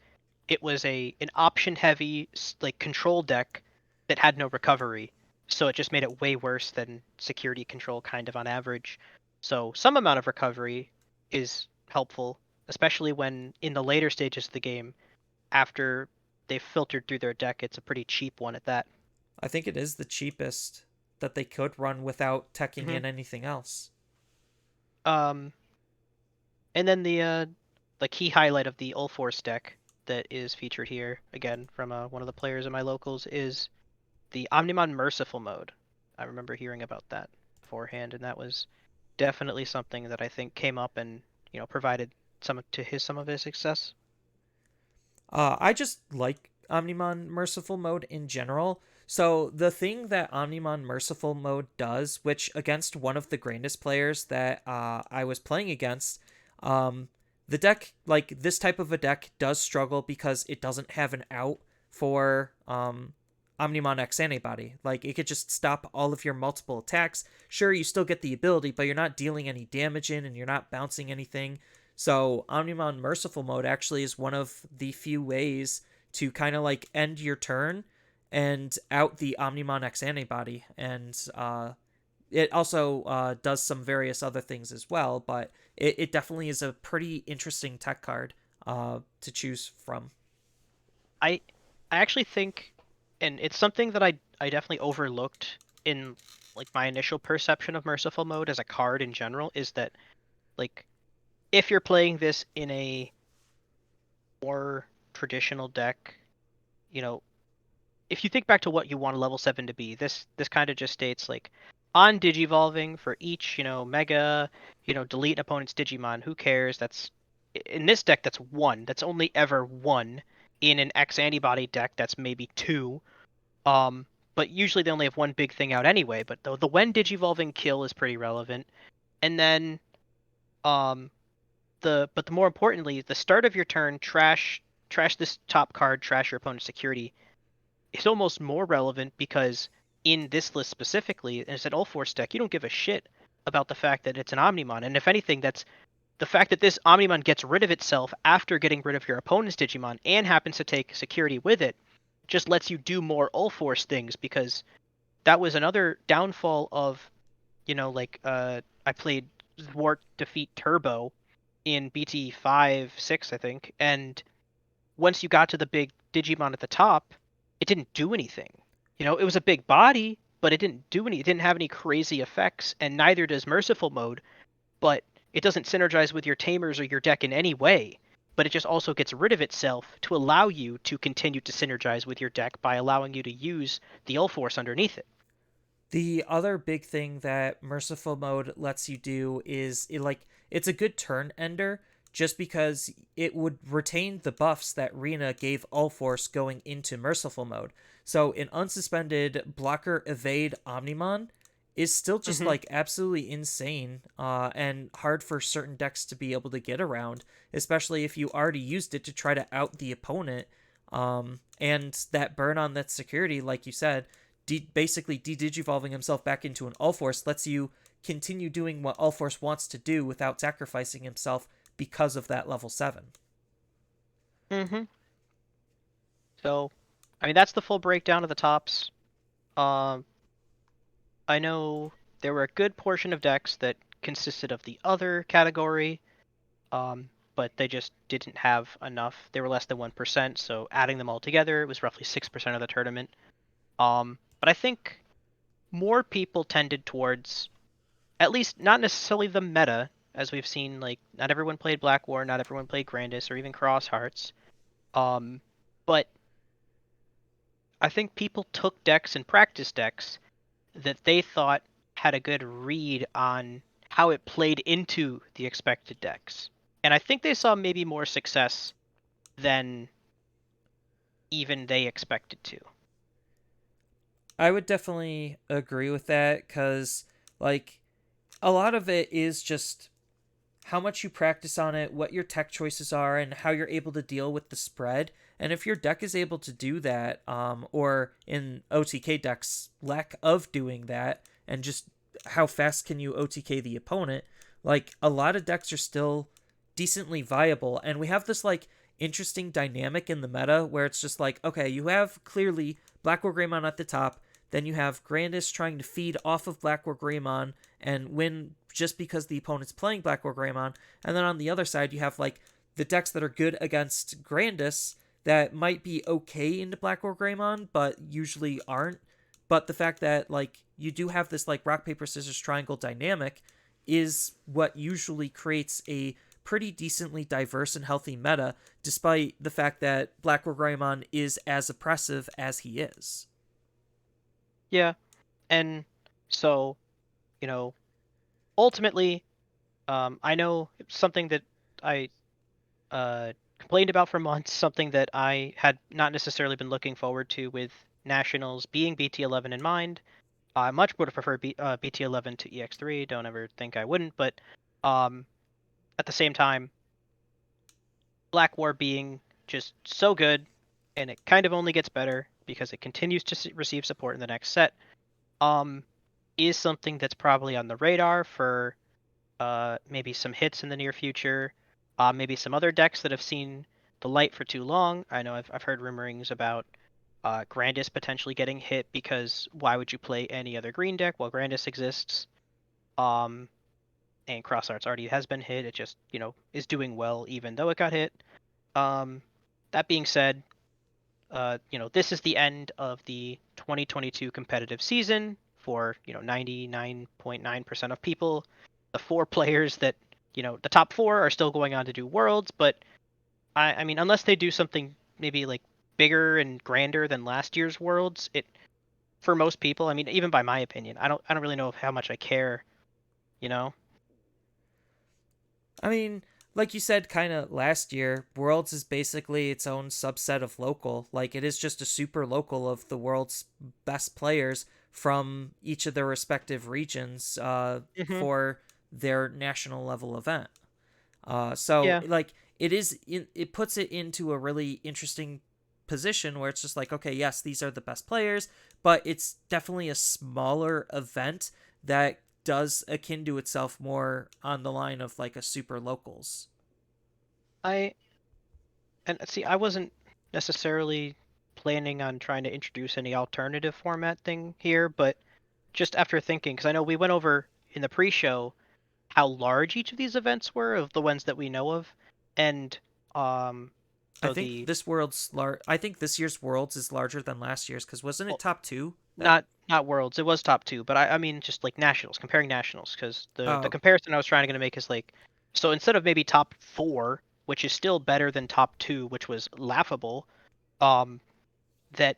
S1: it was an option heavy like control deck that had no recovery, so it just made it way worse than security control kind of on average. So some amount of recovery is helpful, especially when in the later stages of the game, after they've filtered through their deck, it's a pretty cheap one at that.
S2: I think it is the cheapest that they could run without teching
S1: Hmm.
S2: in anything else.
S1: um and then the key highlight of the Ulforce deck that is featured here again from one of the players in my locals is the Omnimon Merciful mode. I remember hearing about that beforehand, and that was definitely something that I think came up and provided some of his success.
S2: I just like Omnimon Merciful Mode in general. So the thing that Omnimon Merciful Mode does, which against one of the grandest players that I was playing against, um, the deck, like this type of a deck, does struggle because it doesn't have an out for Omnimon X antibody. Like, it could just stop all of your multiple attacks. Sure, you still get the ability, but you're not dealing any damage in and you're not bouncing anything. So, Omnimon Merciful Mode actually is one of the few ways to kind of like end your turn and out the Omnimon X antibody. And it also does some various other things as well, but it definitely is a pretty interesting tech card to choose from.
S1: I I actually think, and it's something that I definitely overlooked in like my initial perception of Merciful Mode as a card in general, is that like if you're playing this in a more traditional deck, you know, if you think back to what you want a level 7 to be, this kind of just states like on Digivolving for each, mega, delete an opponent's Digimon, who cares? That's in this deck that's one. That's only ever one. In an X antibody deck that's maybe two. Um but usually they only have one big thing out anyway, but the when Digivolving kill is pretty relevant. And then um the more importantly, the start of your turn, trash this top card, trash your opponent's security, is almost more relevant because in this list specifically, as an All Force deck, you don't give a shit about the fact that it's an Omnimon. And if anything, that's the fact that this Omnimon gets rid of itself after getting rid of your opponent's Digimon and happens to take security with it, just lets you do more All Force things, because that was another downfall of, I played Thwart Defeat Turbo in BT 5-6, I think, and once you got to the big Digimon at the top, it didn't do anything. It was a big body, but it didn't do any. It didn't have any crazy effects, and neither does Merciful Mode. But it doesn't synergize with your tamers or your deck in any way. But it just also gets rid of itself to allow you to continue to synergize with your deck by allowing you to use the All Force underneath it.
S2: The other big thing that Merciful Mode lets you do is it's a good turn ender just because it would retain the buffs that Rena gave All Force going into Merciful Mode. So an unsuspended blocker evade Omnimon is still just
S1: Mm-hmm.
S2: like absolutely insane and hard for certain decks to be able to get around, especially if you already used it to try to out the opponent. And that burn on that security, like you said, basically de-digivolving himself back into an All Force lets you continue doing what All Force wants to do without sacrificing himself because of that level 7.
S1: Mm-hmm. So, I mean, that's the full breakdown of the tops. Um, I know there were a good portion of decks that consisted of the other category, but they just didn't have enough. They were less than 1%, so adding them all together, it was roughly 6% of the tournament. But I think more people tended towards, at least not necessarily the meta, as we've seen, like, not everyone played Black War, not everyone played Grandis, or even Cross Hearts. But I think people took decks and practice decks that they thought had a good read on how it played into the expected decks. And I think they saw maybe more success than even they expected to.
S2: I would definitely agree with that because, like, a lot of it is just how much you practice on it, what your tech choices are, and how you're able to deal with the spread. And if your deck is able to do that, or in OTK decks, lack of doing that, and just how fast can you OTK the opponent, like a lot of decks are still decently viable. And we have this like interesting dynamic in the meta where it's just like, okay, you have clearly Black War Greymon at the top, then you have Grandis trying to feed off of Black War Greymon and win just because the opponent's playing Black War Greymon. And then on the other side, you have like the decks that are good against Grandis that might be okay into Black War Greymon, but usually aren't. But the fact that like you do have this like rock paper scissors triangle dynamic is what usually creates a pretty decently diverse and healthy meta, despite the fact that Black War Greymon is as oppressive as he is.
S1: Yeah, and so, you know, ultimately, I know something that I complained about for months, something that I had not necessarily been looking forward to with Nationals being BT11 in mind. I much would have preferred BT11 to EX3. Don't ever think I wouldn't, but um, at the same time, Black War being just so good, and it kind of only gets better. because it continues to receive support in the next set, um, is something that's probably on the radar for maybe some hits in the near future. Maybe some other decks that have seen the light for too long. I know I've heard rumorings about Grandis potentially getting hit because why would you play any other green deck while Grandis exists? Um, and Cross Arts already has been hit. It just is doing well even though it got hit. Um, that being said, this is the end of the 2022 competitive season for 99.9% of people. The four players that the top four are still going on to do Worlds, but I mean unless they do something maybe like bigger and grander than last year's Worlds, it for most people, I mean even by my opinion, I don't really know how much I care, you know.
S2: I mean, like you said, kind of last year, Worlds is basically its own subset of local. Like, it is just a super local of the world's best players from each of their respective regions
S1: Hmm.
S2: for their national level event. So,
S1: Yeah.
S2: like, it puts it into a really interesting position where it's just like, okay, yes, these are the best players, but it's definitely a smaller event that does akin to itself more on the line of like a super locals.
S1: I and see, I wasn't necessarily planning on trying to introduce any alternative format thing here, but just after thinking, because I know we went over in the pre-show how large each of these events were of the ones that we know of, and um,
S2: I
S1: so
S2: think
S1: the
S2: this world's I think this year's worlds is larger than last year's because wasn't it
S1: well,
S2: top two? That
S1: not worlds, it was top two, but I mean just like nationals, comparing nationals, because the
S2: oh
S1: comparison I was trying to make is like, so instead of maybe top four, which is still better than top two, which was laughable, um, that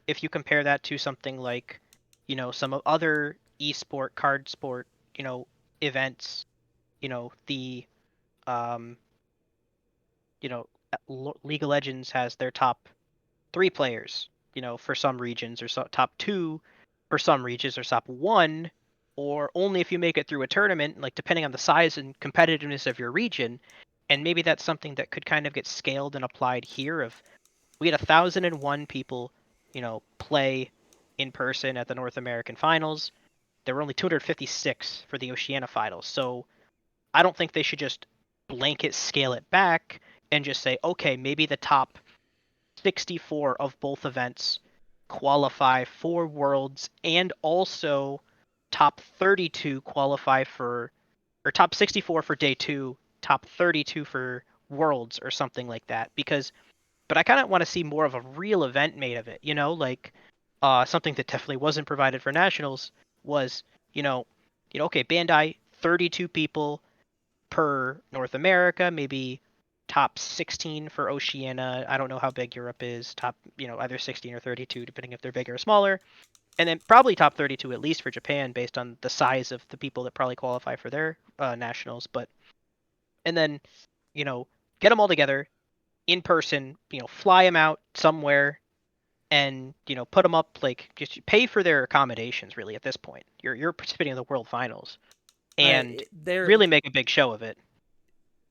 S1: if you compare that to something like, some other esport, card sport, events, the um, League of Legends has their top three players, for some regions, or top two for some regions, or top one, or only if you make it through a tournament, like depending on the size and competitiveness of your region. And maybe that's something that could kind of get scaled and applied here. Of we had 1,001 people, play in person at the North American Finals. There were only 256 for the Oceania Finals. So I don't think they should just blanket scale it back and just say, okay, maybe the top 64 of both events qualify for Worlds, and also top 32 qualify for, or top 64 for day two, top 32 for Worlds, or something like that. Because but I kind of want to see more of a real event made of it. Like something that definitely wasn't provided for nationals was, okay, Bandai, 32 people per North America, maybe top 16 for Oceania. I don't know how big Europe is. Top, either 16 or 32, depending if they're bigger or smaller. And then probably top 32 at least for Japan, based on the size of the people that probably qualify for their nationals. But and then you know get them all together in person. Fly them out somewhere and put them up, like just pay for their accommodations. Really, at this point, you're participating in the World Finals, and
S2: they're
S1: really make a big show of it.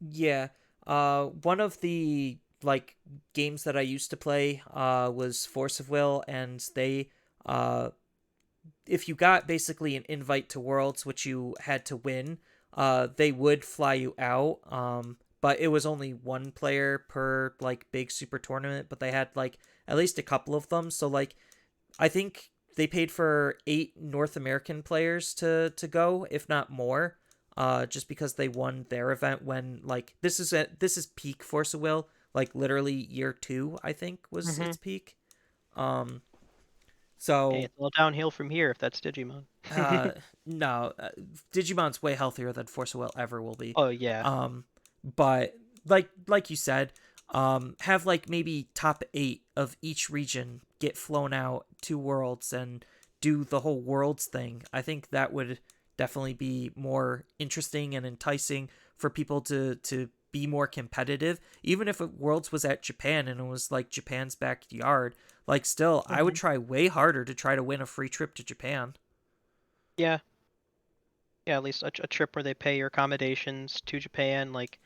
S2: yeah. One of the like games that I used to play was Force of Will, and they if you got basically an invite to Worlds, which you had to win, they would fly you out. But it was only one player per like big super tournament, but they had like at least a couple of them. So like I think they paid for 8 North American players to go, if not more. Just because they won their event when like this is peak Force of Will, like literally year two, I think was
S1: Hmm.
S2: its peak. Um,
S1: Hey,
S2: so
S1: it's all downhill from here if that's Digimon.
S2: uh, no, Digimon's way healthier than Force of Will ever will be.
S1: Oh yeah.
S2: Um, but like you said, have like maybe top 8 of each region get flown out to Worlds and do the whole Worlds thing. I think that would definitely be more interesting and enticing for people to be more competitive. Even if Worlds was at Japan and it was like Japan's backyard, like still, I would
S1: Hmm.
S2: try way harder to try to win a free trip to Japan.
S1: Yeah. Yeah, at least a trip where they pay your accommodations to Japan, like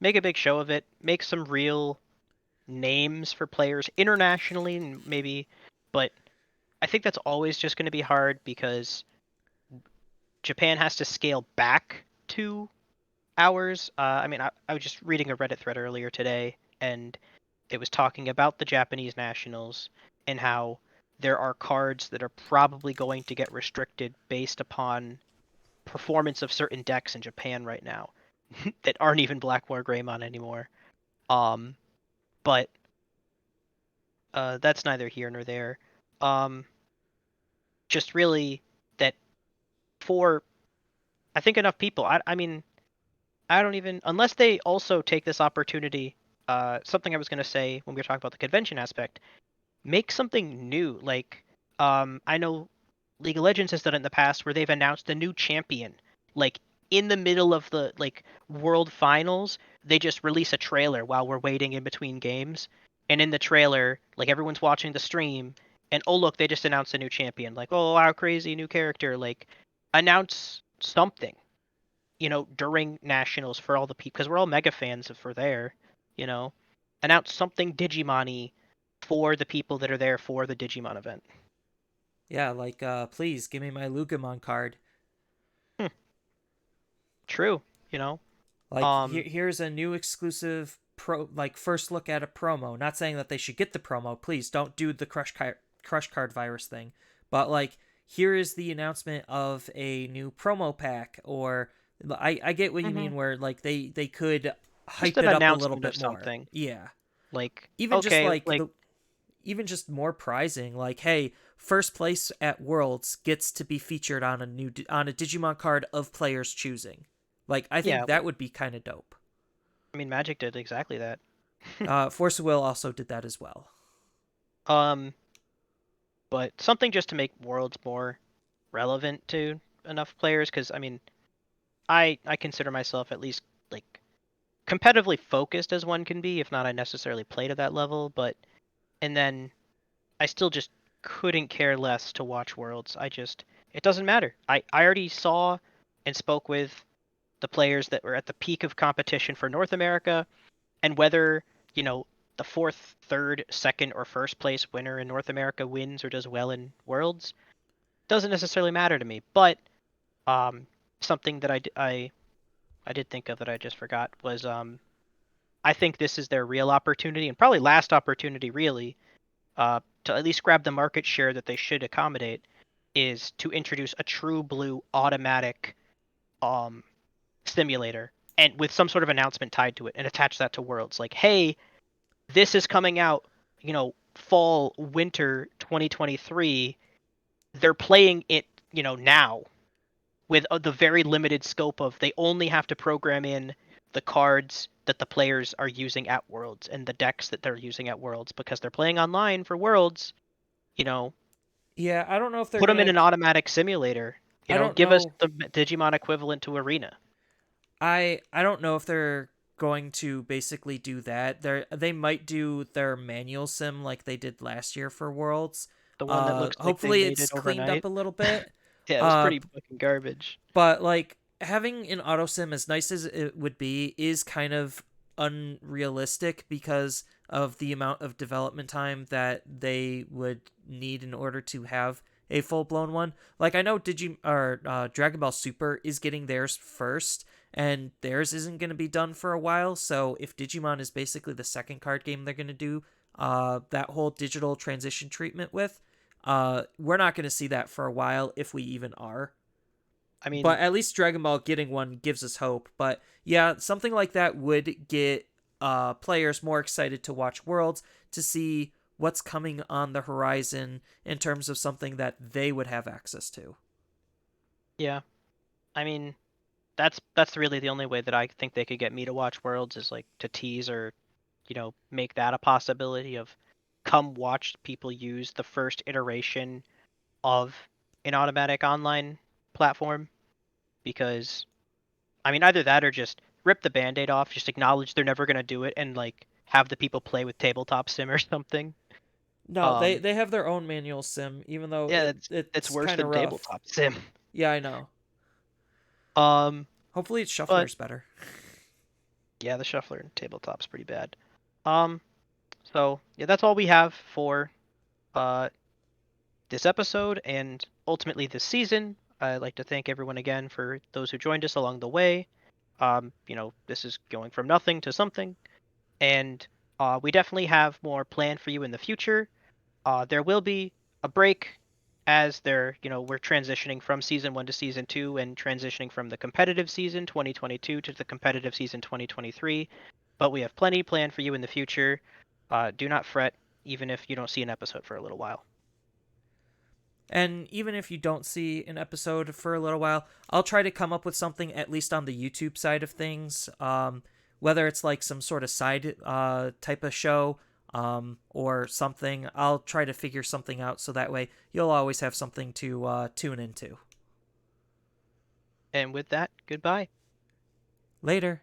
S1: make a big show of it, make some real names for players internationally, and maybe, but I think that's always just going to be hard because Japan has to scale back to ours. I mean, I was just reading a Reddit thread earlier today, and it was talking about the Japanese nationals and how there are cards that are probably going to get restricted based upon performance of certain decks in Japan right now that aren't even Black War Greymon anymore. Um, but that's neither here nor there. Um, just really that for I think enough people. I mean, I don't even unless they also take this opportunity. Something I was gonna say when we were talking about the convention aspect, make something new. Like, I know League of Legends has done it in the past where they've announced a new champion. Like in the middle of the like World Finals, they just release a trailer while we're waiting in between games. And in the trailer, like everyone's watching the stream, and oh look, they just announced a new champion. Like, oh wow, crazy new character. Like, announce something, during nationals for all the people because we're all mega fans if we're there. You know, announce something Digimon-y for the people that are there for the Digimon event.
S2: Yeah, like please give me my Lugamon card.
S1: Hmm, true. You know.
S2: Like
S1: Um.
S2: here's a new exclusive like first look at a promo. Not saying that they should get the promo. Please don't do the crush card virus thing. But like here is the announcement of a new promo pack, or I get what you
S1: Mhm.
S2: mean where like they could
S1: Just
S2: hype
S1: an
S2: it up a little
S1: announcement of
S2: bit more.
S1: something.
S2: Yeah.
S1: Like,
S2: Even just
S1: okay,
S2: like
S1: like,
S2: the even just more prizing, like hey, first place at Worlds gets to be featured on a Digimon card of players choosing. Like I think
S1: yeah.
S2: that would be kind of dope.
S1: I mean, Magic did exactly that.
S2: Force of Will also did that as well.
S1: um, but something just to make Worlds more relevant to enough players, because I mean, I consider myself at least like competitively focused as one can be, if not I necessarily played at that level, but and then I still just couldn't care less to watch Worlds. It doesn't matter. I already saw and spoke with the players that were at the peak of competition for North America, and whether, you know, the fourth, third, second, or first place winner in North America wins or does well in Worlds doesn't necessarily matter to me. But um, something that I did think of that I just forgot was I think this is their real opportunity and probably last opportunity really to at least grab the market share that they should accommodate is to introduce a true blue automatic um, simulator and with some sort of announcement tied to it and attach that to Worlds. Like, hey, this is coming out, fall, winter 2023. They're playing it, now with the very limited scope of they only have to program in the cards that the players are using at Worlds and the decks that they're using at Worlds because they're playing online for Worlds, you know,
S2: Yeah, I don't know if they're
S1: put them in
S2: gonna.
S1: an automatic simulator,
S2: I don't
S1: give us
S2: know.
S1: the Digimon equivalent to Arena,
S2: I don't know if they're going to basically do that. They might do their manual sim like they did last year for Worlds.
S1: the one that looks like they
S2: Hopefully
S1: made
S2: it's
S1: it
S2: cleaned up
S1: overnight.
S2: a little bit.
S1: Yeah, it was
S2: Uh,
S1: pretty fucking garbage.
S2: but like having an auto sim as nice as it would be is kind of unrealistic because of the amount of development time that they would need in order to have a full-blown one. Like I know Dragon Ball Super is getting theirs first, and theirs isn't going to be done for a while. So if Digimon is basically the second card game they're going to do that whole digital transition treatment with, we're not going to see that for a while if we even are.
S1: I
S2: But
S1: mean,
S2: at least Dragon Ball getting one gives us hope. But yeah, something like that would get players more excited to watch Worlds to see what's coming on the horizon in terms of something that they would have access to.
S1: yeah. I mean, that's really the only way that I think they could get me to watch Worlds is like to tease or, make that a possibility of come watch people use the first iteration of an automatic online platform because I mean either that or just rip the band-aid off, just acknowledge they're never gonna do it and like have the people play with tabletop sim or something.
S2: No, they
S1: Um
S2: they have their own manual sim, even though
S1: yeah, it's
S2: it's
S1: worse
S2: kind of
S1: than
S2: rough.
S1: tabletop sim.
S2: Yeah, I know.
S1: Um
S2: Hopefully, its
S1: but
S2: shuffler's better.
S1: yeah, the shuffler in tabletop's pretty bad. Um So yeah, that's all we have for uh, this episode and ultimately this season. I'd like to thank everyone again for those who joined us along the way. This is going from nothing to something, and we definitely have more planned for you in the future. There will be a break as we're transitioning from season 1 to season 2 and transitioning from the competitive season 2022 to the competitive season 2023. But we have plenty planned for you in the future. Do not fret, even if you don't see an episode for a little while.
S2: And even if you don't see an episode for a little while, I'll try to come up with something at least on the YouTube side of things. Whether it's like some sort of side type of show or something, I'll try to figure something out so that way you'll always have something to tune into.
S1: And with that, goodbye.
S2: Later.